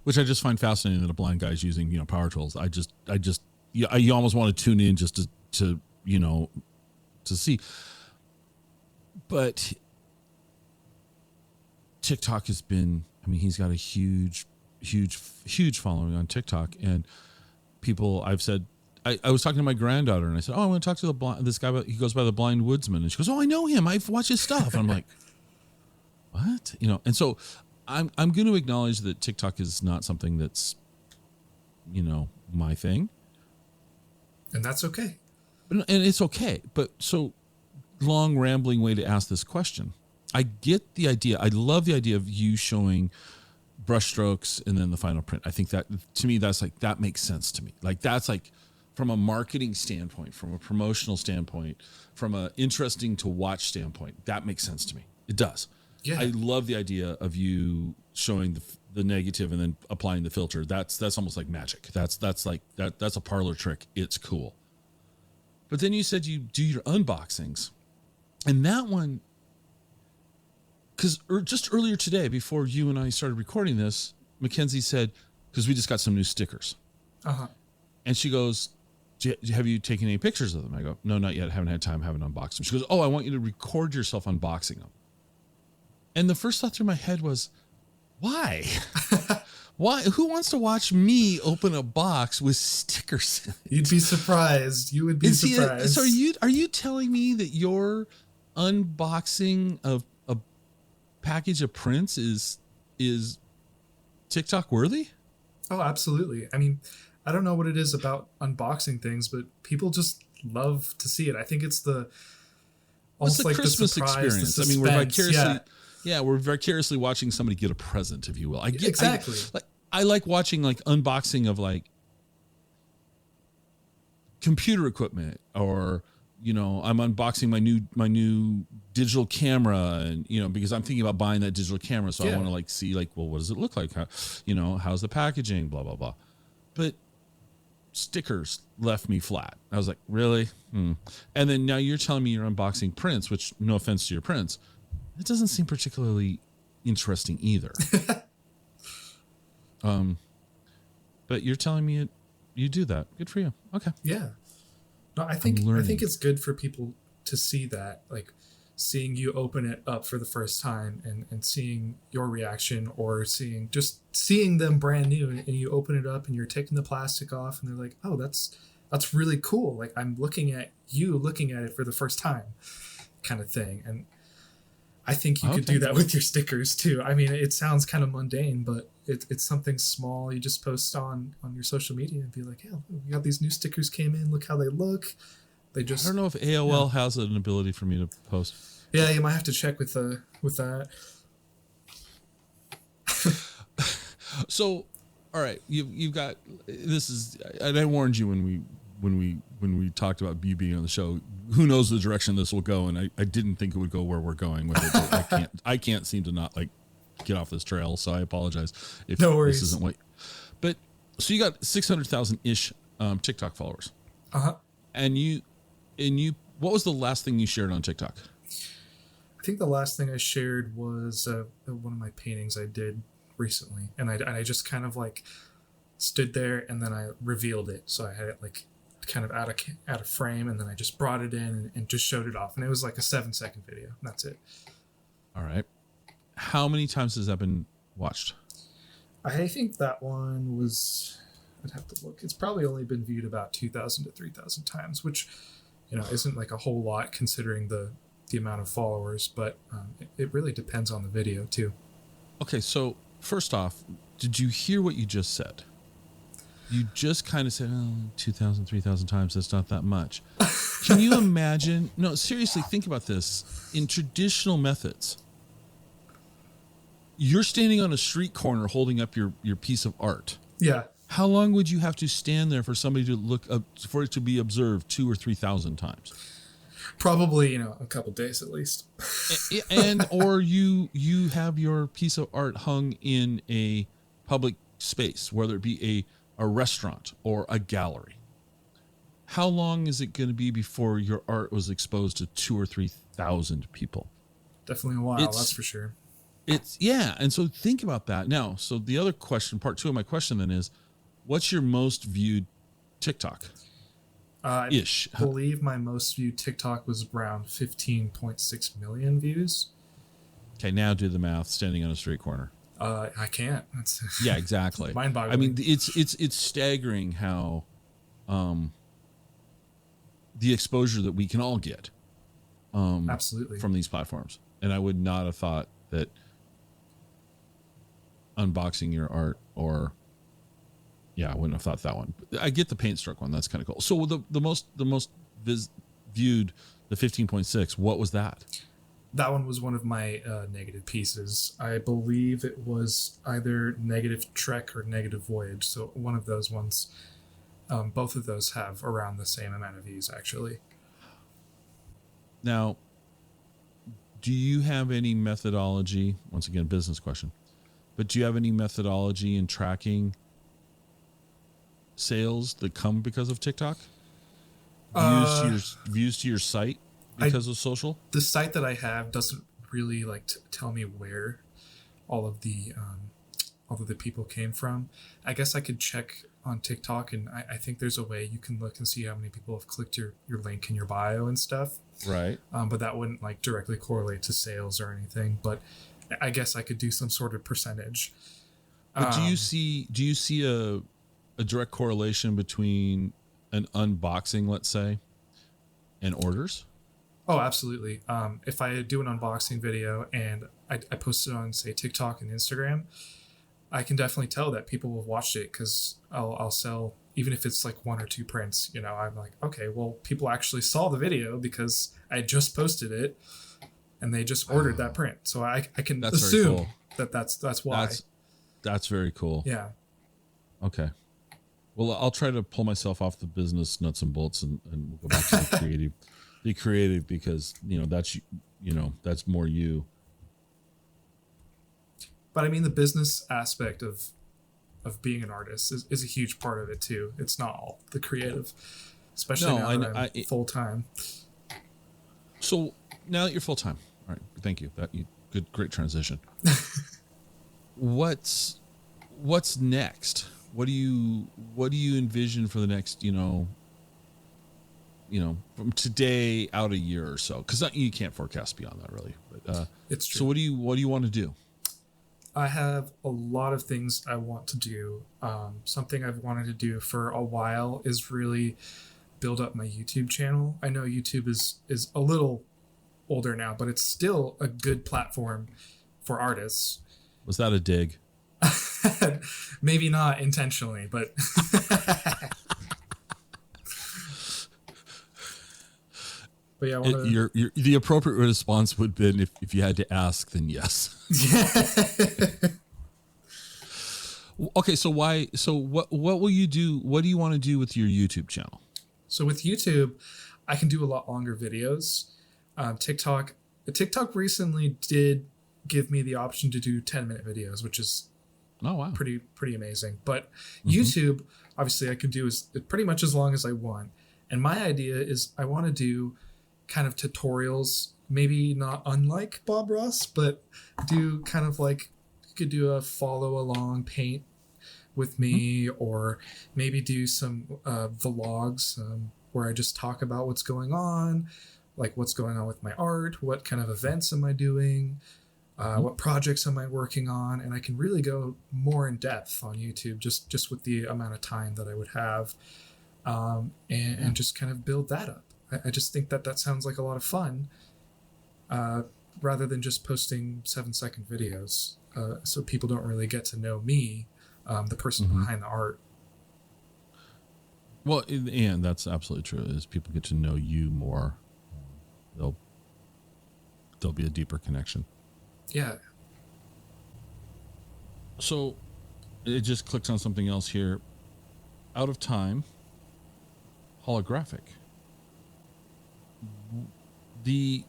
which I just find fascinating that a blind guy's using, power tools. You almost want to tune in just to see. But TikTok has been, he's got a huge following on TikTok, and people, I've said, I was talking to my granddaughter and I said, I want to talk to this guy, he goes by the Blind Woodsman. And she goes, I know him. I've watched his stuff. And I'm like, what? And so I'm going to acknowledge that TikTok is not something that's, my thing. And that's okay. And it's okay. But so long rambling way to ask this question. I get the idea. I love the idea of you showing brushstrokes and then the final print. I think that, to me, that's like, that makes sense to me. Like, that's like, from a marketing standpoint, from a promotional standpoint, from a interesting to watch standpoint, that makes sense to me. It does. Yeah. I love the idea of you showing the negative and then applying the filter. That's almost like magic. That's a parlor trick. It's cool. But then you said you do your unboxings, and that one, because just earlier today, before you and I started recording this, Mackenzie said, because we just got some new stickers. Uh-huh. And she goes, have you taken any pictures of them? I go, no, not yet. Haven't had time. Haven't unboxed them. She goes, oh, I want you to record yourself unboxing them. And the first thought through my head was, why? Why? Who wants to watch me open a box with stickers in it? You'd be surprised. You would be surprised. So are you telling me that your unboxing of a package of prints is TikTok worthy? Oh, absolutely. I mean, I don't know what it is about unboxing things, but people just love to see it. I think it's the almost like Christmas the surprise, experience. The I mean, we're vicariously, yeah. we're vicariously watching somebody get a present, if you will. Exactly. I like watching like unboxing of like computer equipment, or I'm unboxing my new digital camera, and because I'm thinking about buying that digital camera, so I want to like see like, well, what does it look like? How, how's the packaging? Blah blah blah. But stickers left me flat. I was like, really? And then now you're telling me you're unboxing prints, which, no offense to your prints, it doesn't seem particularly interesting either. But you're telling me you do that. Good for you. Okay. Yeah. No, I think it's good for people to see that, like seeing you open it up for the first time and seeing your reaction, or seeing them brand new, and you open it up and you're taking the plastic off and they're like, oh, that's really cool. Like, I'm looking at it for the first time, kind of thing. And I think you could do that with your stickers too. I mean, it sounds kind of mundane, but it's something small. You just post on your social media and be like, yeah, we got these new stickers came in. Look how they look. I don't know if AOL has an ability for me to post. Yeah, you might have to check with that. So, all right, you've got this is, and I warned you when we talked about you being on the show. Who knows the direction this will go, and I didn't think it would go where we're going with it. But I can't seem to not like get off this trail, so I apologize if this isn't what. But so you got 600,000 ish TikTok followers. And you what was the last thing you shared on TikTok? I think the last thing I shared was one of my paintings I did recently, and I just kind of like stood there and then I revealed it, so I had it like kind of out of frame, and then I just brought it in and just showed it off, and it was like a 7-second video. And that's it. All right. How many times has that been watched? I think that one was, I'd have to look. It's probably only been viewed about 2,000 to 3,000 times, which isn't like a whole lot considering the amount of followers, but it really depends on the video too. Okay, so first off, did you hear what you just said? You just kind of said, 2,000, 3,000 times, that's not that much. Can you imagine? No, seriously, think about this. In traditional methods, you're standing on a street corner holding up your piece of art. Yeah. How long would you have to stand there for somebody to look up, for it to be observed 2,000 or 3,000 times? Probably, a couple days at least. And or you have your piece of art hung in a public space, whether it be a restaurant or a gallery. How long is it going to be before your art was exposed to 2,000 or 3,000 people? Definitely a while, that's for sure. And so think about that. Now, so the other question, part two of my question then is, what's your most viewed TikTok? I believe my most viewed TikTok was around 15.6 million views. Okay, now do the math. Standing on a street corner. I can't. Yeah, exactly. Mind-boggling. I mean, it's staggering how the exposure that we can all get. Absolutely. From these platforms, and I would not have thought that unboxing your art or. Yeah, I wouldn't have thought that one. I get the paint stroke one. That's kind of cool. So the most viewed, the 15.6, what was that? That one was one of my negative pieces. I believe it was either Negative Trek or Negative Voyage. So one of those ones, both of those have around the same amount of views, actually. Now, do you have any methodology? Once again, business question. But do you have any methodology in tracking sales that come because of TikTok? Views to your site because of social? The site that I have doesn't really like tell me where all of the although the people came from. I guess I could check on TikTok, and I think there's a way you can look and see how many people have clicked your link in your bio and stuff. Right. But that wouldn't like directly correlate to sales or anything. But I guess I could do some sort of percentage. But do you see a direct correlation between an unboxing, let's say, and orders? Oh, absolutely. If I do an unboxing video and I post it on, say, TikTok and Instagram, I can definitely tell that people have watched it because I'll sell, even if it's like 1 or 2 prints. You know, I'm like, okay, well, people actually saw the video because I just posted it and they just ordered that print. So I can assume that's why. That's very cool. Yeah. Okay. Well, I'll try to pull myself off the business nuts and bolts and we'll go back to the creative. Be creative because, that's more you. But I mean, the business aspect of being an artist is a huge part of it too. It's not all the creative, especially now that I'm full time. So now that you're full time, all right, thank you. Great transition. What's next? What do you envision for the next, from today out a year or so? Because you can't forecast beyond that, really. But it's true. So what do you want to do? I have a lot of things I want to do. Something I've wanted to do for a while is really build up my YouTube channel. I know YouTube is a little older now, but it's still a good platform for artists. Was that a dig? Maybe not intentionally, but but yeah, the appropriate response would have been if you had to ask, then yes. Okay, so what will you do? What do you want to do with your YouTube channel? So with YouTube, I can do a lot longer videos. TikTok recently did give me the option to do 10-minute videos, which is pretty amazing. But YouTube, obviously, I can do is pretty much as long as I want. And my idea is I want to do kind of tutorials, maybe not unlike Bob Ross, but do kind of like you could do a follow along paint with me, or maybe do some vlogs where I just talk about what's going on, like what's going on with my art, what kind of events am I doing, what projects am I working on, and I can really go more in depth on YouTube just with the amount of time that I would have, and just kind of build that up. I just think that sounds like a lot of fun, rather than just posting 7-second videos, so people don't really get to know me, the person behind the art. Well, and that's absolutely true. As people get to know you more, there'll be a deeper connection. Yeah. So it just clicks on something else here. Out of time, holographic. The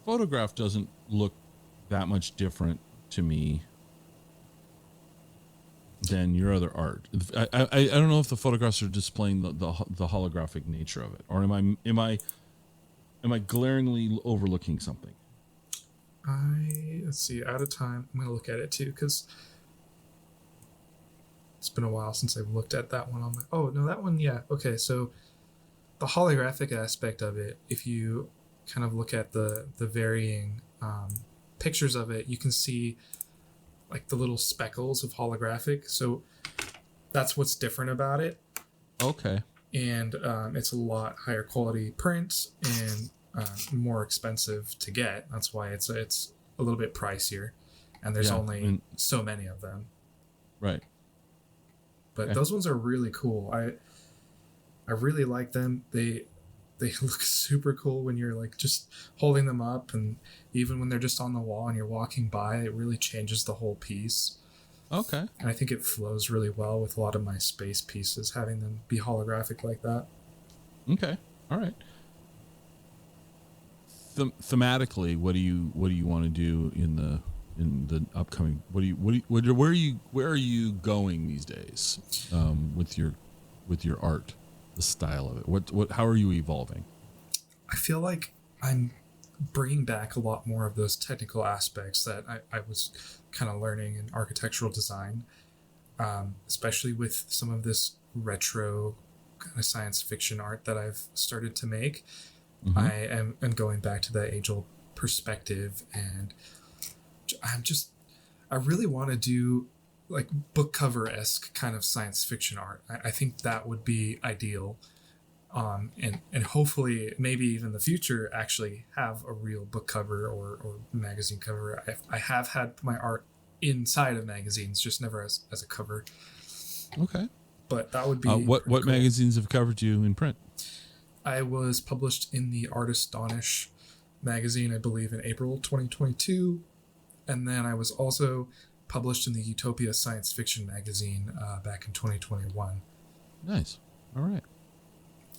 photograph doesn't look that much different to me than your other art. I don't know if the photographs are displaying the holographic nature of it, or am I glaringly overlooking something? Let's see, out of time. I'm gonna look at it too because it's been a while since I've looked at that one on my. Oh no, that one, yeah. Okay, so the holographic aspect of it, if you kind of look at the varying pictures of it, you can see like the little speckles of holographic. So that's what's different about it. Okay. And it's a lot higher quality print and more expensive to get. That's why it's a little bit pricier, and there's only so many of them. Right. But those ones are really cool. I really like them. They look super cool when you're like just holding them up, and even when they're just on the wall and you're walking by, it really changes the whole piece. Okay. And I think it flows really well with a lot of my space pieces, having them be holographic like that. Okay. All right. Thematically, what do you want to do in the upcoming? Where are you going these days with your art, the style of it? How are you evolving? I feel like I'm bringing back a lot more of those technical aspects that I was kind of learning in architectural design, especially with some of this retro kind of science fiction art that I've started to make. Mm-hmm. I am going back to that age-old perspective, and I really want to do like book cover-esque kind of science fiction art. I think that would be ideal. And hopefully maybe even the future actually have a real book cover or magazine cover. I have had my art inside of magazines, just never as a cover. Okay. But that would be what cool. magazines have covered you in print? I was published in the Artistonish magazine, I believe, in April 2022. And then I was also published in the Utopia Science Fiction magazine back in 2021. Nice. All right.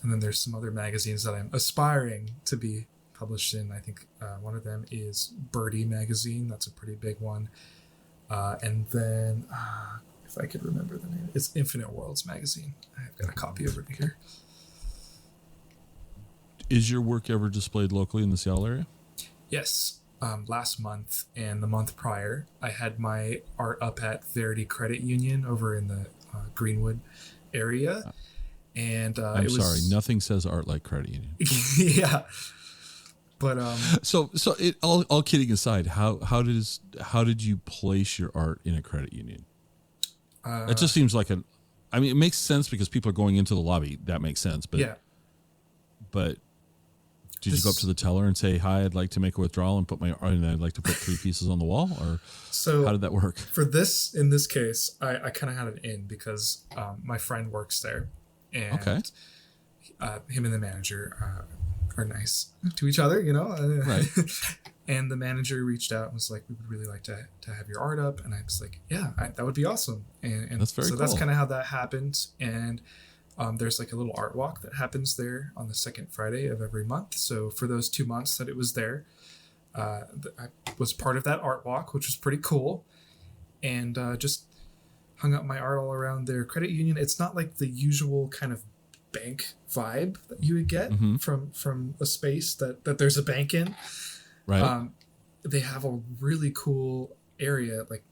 And then there's some other magazines that I'm aspiring to be published in. I think one of them is Birdie magazine. That's a pretty big one. And then, if I could remember the name, it's Infinite Worlds magazine. I've got a copy over here. Is your work ever displayed locally in the Seattle area? Yes. Last month and the month prior, I had my art up at Verity Credit Union over in the Greenwood area. And I'm sorry, nothing says art like credit union. Yeah. But so it all kidding aside, how did you place your art in a credit union? It just seems like I mean, it makes sense because people are going into the lobby. That makes sense. But yeah. But did you go up to the teller and say, "Hi, I'd like to make a withdrawal and I'd like to put 3 pieces on the wall," or so how did that work? In this case, I kind of had it in because my friend works there, and him and the manager are nice to each other, you know. Right. And the manager reached out and was like, "We would really like to have your art up," and I was like, "Yeah, that would be awesome." And that's very so cool. That's kind of how that happened, and. There's like a little art walk that happens there on the second Friday of every month. So for those 2 months that it was there, I was part of that art walk, which was pretty cool. And just hung up my art all around their credit union. It's not like the usual kind of bank vibe that you would get from a space that there's a bank in. Right. They have a really cool area, like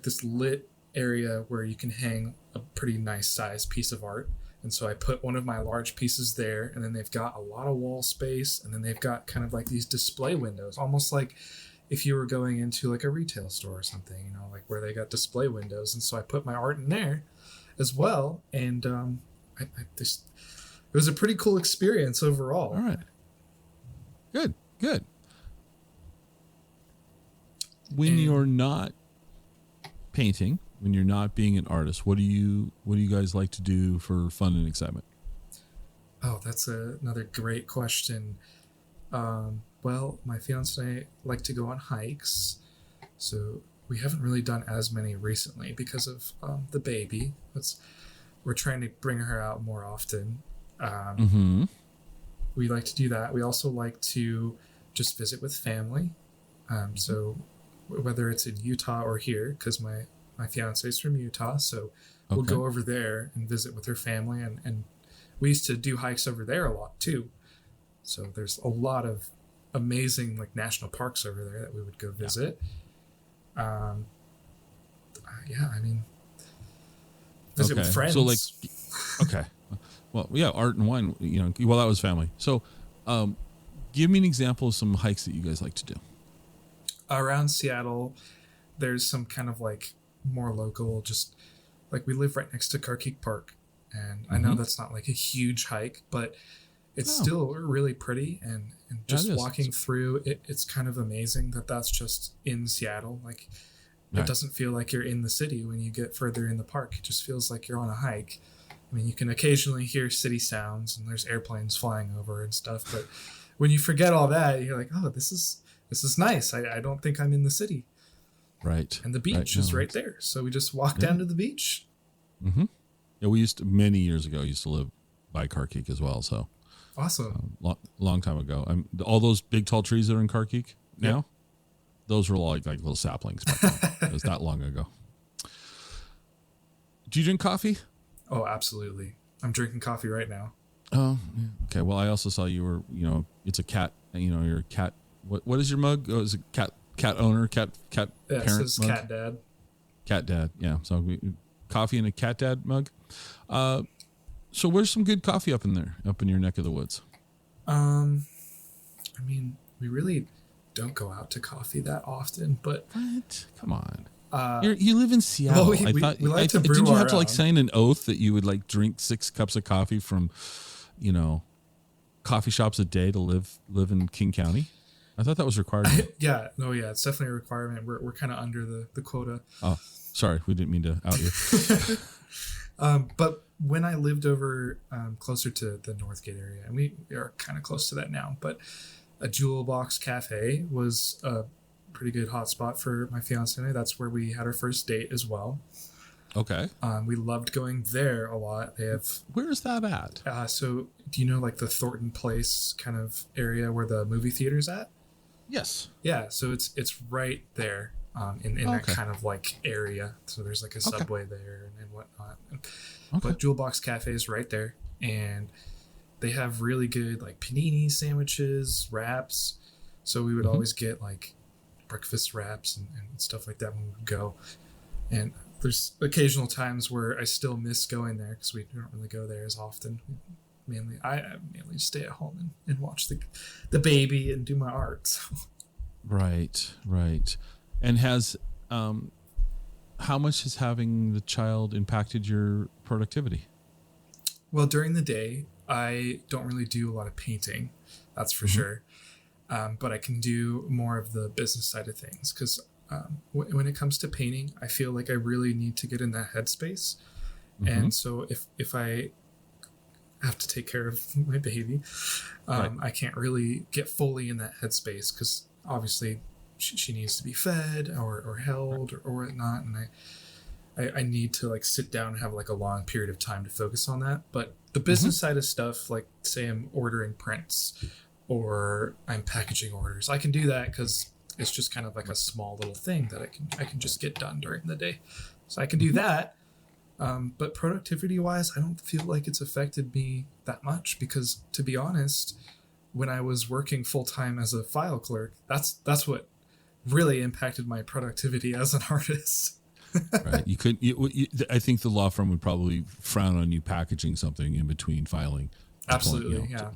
this lit area where you can hang a pretty nice size piece of art. And so I put one of my large pieces there, and then they've got a lot of wall space, and then they've got kind of like these display windows, almost like if you were going into like a retail store or something, you know, like where they got display windows. And so I put my art in there as well, and it was a pretty cool experience overall. All right. Good. When you're not painting, when you're not being an artist, what do you guys like to do for fun and excitement? Oh, that's another great question. Well, my fiance and I like to go on hikes, so we haven't really done as many recently because of the baby. We're trying to bring her out more often. We like to do that. We also like to just visit with family. So whether it's in Utah or here, because my fiance is from Utah, so we'll go over there and visit with her family, and we used to do hikes over there a lot too. So there's a lot of amazing like national parks over there that we would go visit. I mean, visit with friends. So like, okay, well, yeah, art and wine. You know, well, that was family. So, give me an example of some hikes that you guys like to do around Seattle. There's some kind of like more local, just like we live right next to Carkeek Park, and I know that's not like a huge hike, but it's still really pretty, and just walking through it, it's kind of amazing that that's just in Seattle. Like it doesn't feel like you're in the city when you get further in the park. It just feels like you're on a hike. I mean, you can occasionally hear city sounds and there's airplanes flying over and stuff, but when you forget all that, you're like, oh, this is nice. I don't think I'm in the city. Right. And the beach is right there. So we just walk down to the beach. Mm-hmm. Yeah, we many years ago, used to live by Carkeek as well. So awesome. Long time ago. All those big tall trees that are in Carkeek now, those were like little saplings. It was that long ago. Do you drink coffee? Oh, absolutely. I'm drinking coffee right now. Oh, okay. Well, I also saw you were, it's a cat, you're a cat What is your mug? Oh, is it cat owner, cat Yeah, it parent says mug? Cat Dad. Cat Dad. Yeah. So coffee in a Cat Dad mug. So where's some good coffee up in your neck of the woods? I mean, we really don't go out to coffee that often, but What? Come on. You live in Seattle. Well, we like to brew did you our have to like own. sign an oath that you would like drink 6 cups of coffee from, coffee shops a day to live in King County? I thought that was required. yeah, it's definitely a requirement. We're kind of under the quota. Oh, sorry, we didn't mean to out you. But when I lived over closer to the Northgate area, and we are kind of close to that now, but a Jewel Box Cafe was a pretty good hotspot for my fiance and I. That's where we had our first date as well. Okay. We loved going there a lot. They have Where is that at? so do you know like the Thornton Place kind of area where the movie theater's at? Yes. Yeah, so it's right there in that Okay. kind of like area. So there's like a subway there and whatnot. Okay. But Jewel Box Cafe is right there, and they have really good like panini sandwiches, wraps. So we would always get like breakfast wraps and stuff like that when we would go. And there's occasional times where I still miss going there because we don't really go there as often. I mainly stay at home and watch the baby and do my art. So. Right. And has how much has having the child impacted your productivity? Well, during the day, I don't really do a lot of painting, that's for sure. But I can do more of the business side of things because when it comes to painting, I feel like I really need to get in that headspace. And so if I have to take care of my baby, I can't really get fully in that headspace because obviously she needs to be fed or held or whatnot. And I need to like sit down and have like a long period of time to focus on that. But the business side of stuff, like say I'm ordering prints or I'm packaging orders, I can do that because it's just kind of like a small little thing that I can just get done during the day. So I can do that. But productivity wise, I don't feel like it's affected me that much because to be honest, when I was working full time as a file clerk, that's what really impacted my productivity as an artist. Right. I think the law firm would probably frown on you packaging something in between filing. Absolutely. Yeah.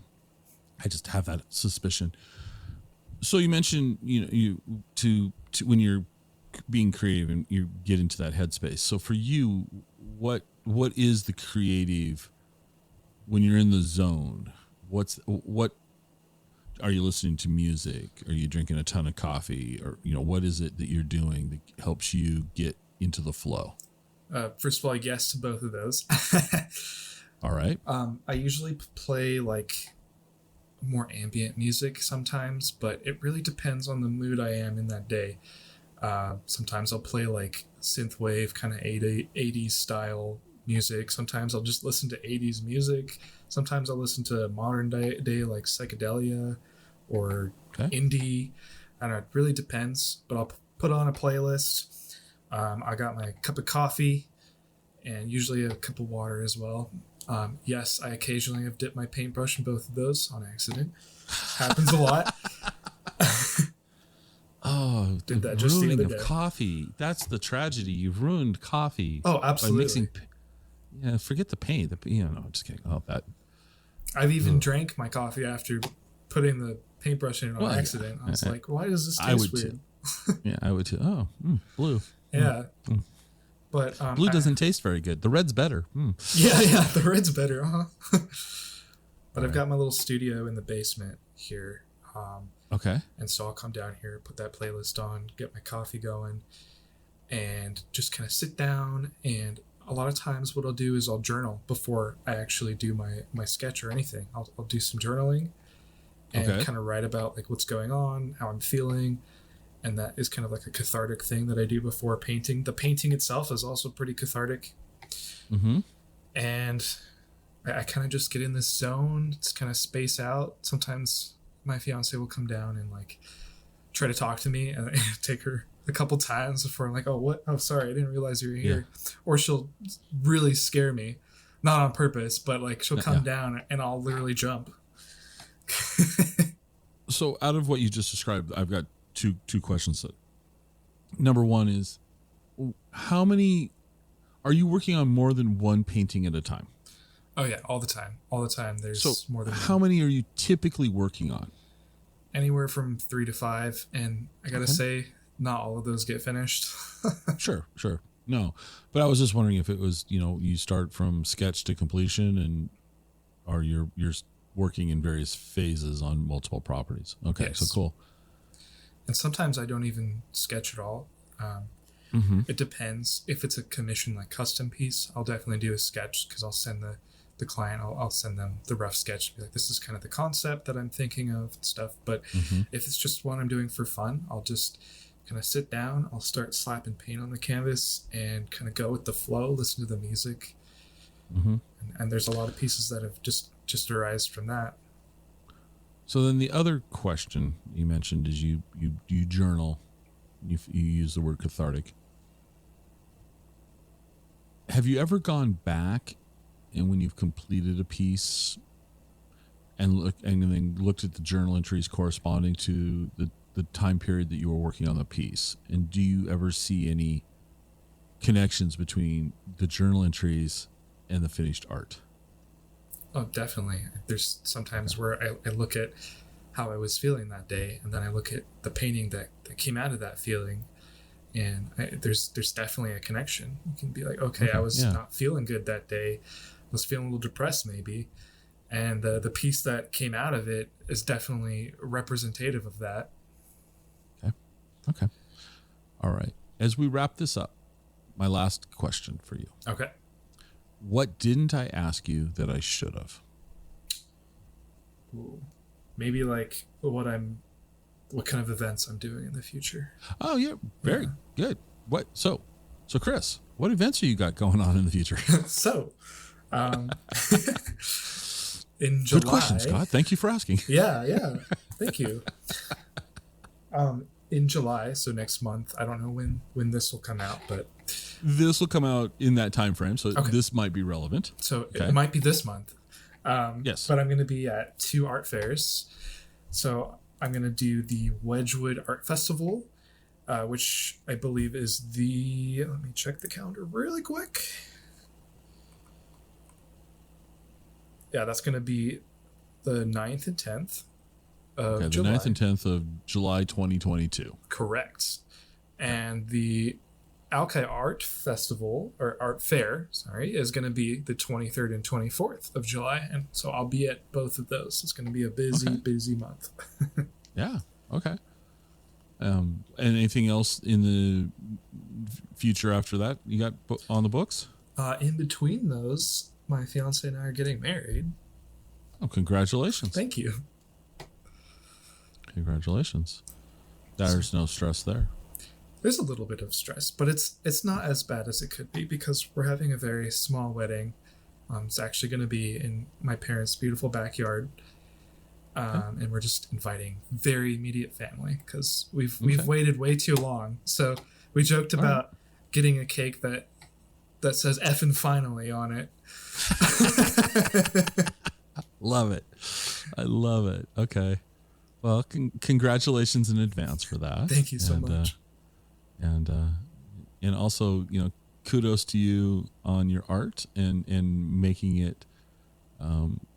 I just have that suspicion. So you mentioned, you to when you're being creative and you get into that headspace. So for you, what is the creative when you're in the zone? What are you listening to music? Are you drinking a ton of coffee? Or, what is it that you're doing that helps you get into the flow? First of all, yes to both of those. All right. I usually play like more ambient music sometimes, but it really depends on the mood I am in that day. Sometimes I'll play like synthwave kind of 80s style music. Sometimes I'll just listen to 80s music. Sometimes I'll listen to modern day like psychedelia or indie. I don't know, it really depends, but I'll put on a playlist. I got my cup of coffee and usually a cup of water as well. Yes, I occasionally have dipped my paintbrush in both of those on accident. Happens a lot. Oh, Did the that just the ruining other of day. coffee. That's the tragedy. You've ruined coffee. Oh, By absolutely. mixing, forget the paint. No, just kidding. Oh, that. I've even drank my coffee after putting the paintbrush in on Well, accident. I was like, why does this I taste would weird? Yeah, I would too. Oh, blue. Yeah. But Blue doesn't taste very good. The red's better. Yeah, the red's better, huh? But I've Right. got my little studio in the basement here. Okay. And so I'll come down here, put that playlist on, get my coffee going, and just kind of sit down. And a lot of times what I'll do is I'll journal before I actually do my sketch or anything. I'll do some journaling and Okay. kind of write about like what's going on, how I'm feeling. And that is kind of like a cathartic thing that I do before painting. The painting itself is also pretty cathartic. Mm-hmm. And I kind of just get in this zone, just kind of space out. Sometimes my fiance will come down and like try to talk to me, and I take her a couple times before I'm like, oh, what? Oh, sorry, I didn't realize you were here. Or she'll really scare me, not on purpose, but like she'll come down and I'll literally jump. So out of what you just described, I've got two questions. Number one is, how many are you working on more than one painting at a time? Oh yeah, all the time. There's more than how one. many are you typically working on? Anywhere from 3 to 5, and I gotta say, not all of those get finished. Sure. No, but I was just wondering if it was, you start from sketch to completion, and or you're working in various phases on multiple properties. Okay, Yes. so cool. And sometimes I don't even sketch at all. It depends. If it's a commission, like custom piece, I'll definitely do a sketch, because I'll send the client, I'll send them the rough sketch, be like, this is kind of the concept that I'm thinking of and stuff. But if it's just one I'm doing for fun, I'll just kind of sit down, I'll start slapping paint on the canvas and kind of go with the flow, listen to the music. And there's a lot of pieces that have just arisen from that. So then the other question you mentioned is you journal, you use the word cathartic. Have you ever gone back and when you've completed a piece and then looked at the journal entries corresponding to the time period that you were working on the piece? And do you ever see any connections between the journal entries and the finished art? Oh, definitely. There's sometimes where I look at how I was feeling that day, and then I look at the painting that came out of that feeling, and there's definitely a connection. You can be like, okay, I was not feeling good that day. I was feeling a little depressed maybe. And the piece that came out of it is definitely representative of that. Okay. All right. As we wrap this up, my last question for you. Okay. What didn't I ask you that I should have? Ooh. Maybe like what kind of events I'm doing in the future. Oh yeah, very good. What so Chris, what events are you got going on in the future? So, in July. Good question, Scott. Thank you for asking. Yeah. Thank you. In July, so next month. I don't know when this will come out, but this will come out in that time frame, so this might be relevant. So it might be this month. Yes. But I'm going to be at 2 art fairs. So I'm going to do the Wedgwood Art Festival, which I believe is let me check the calendar really quick. Yeah, that's going to be the 9th and 10th of July. The 9th and 10th of July 2022. Correct. And the Alki Art Festival, or Art Fair, is going to be the 23rd and 24th of July. And so I'll be at both of those. It's going to be a busy month. Yeah. Okay. And anything else in the future after that you got on the books? In between those, my fiance and I are getting married. Oh, congratulations. Thank you. Congratulations. There's no stress there. There's a little bit of stress, but it's not as bad as it could be, because we're having a very small wedding. It's actually going to be in my parents' beautiful backyard. And we're just inviting very immediate family, because we've waited way too long. So we joked about getting a cake that says "effing finally" on it. Love it. I love it. Okay. Well, congratulations in advance for that. Thank you so much. And also, kudos to you on your art and making it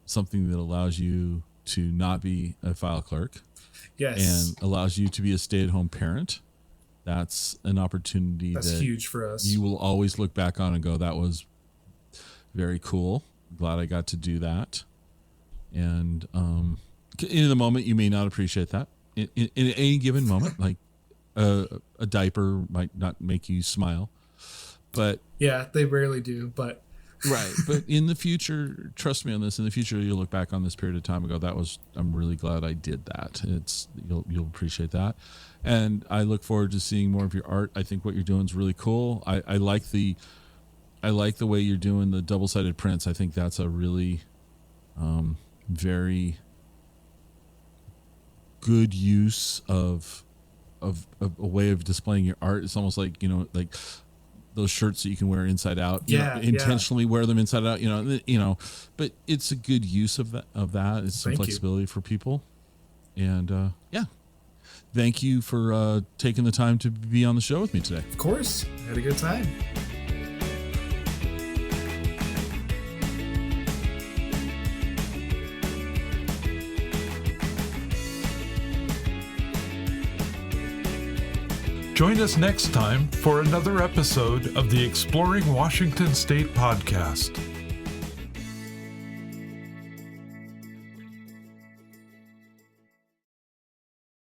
something that allows you to not be a file clerk. Yes. And allows you to be a stay-at-home parent. That's an opportunity that's huge for us. You will always look back on and go, that was very cool. Glad I got to do that. And in the moment, you may not appreciate that. In any given moment, like a diaper might not make you smile. But yeah, they rarely do. But right. But in the future, trust me on this, in the future, you'll look back on this period of time and go, I'm really glad I did that. You'll appreciate that. And I look forward to seeing more of your art. I think what you're doing is really cool. I like the way you're doing the double-sided prints. I think that's a really very good use of a way of displaying your art. It's almost like, like those shirts that you can wear inside out, intentionally wear them inside out, but it's a good use of that. It's some flexibility for people. And yeah, thank you for taking the time to be on the show with me today. Of course. I had a good time. Join us next time for another episode of the Exploring Washington State podcast.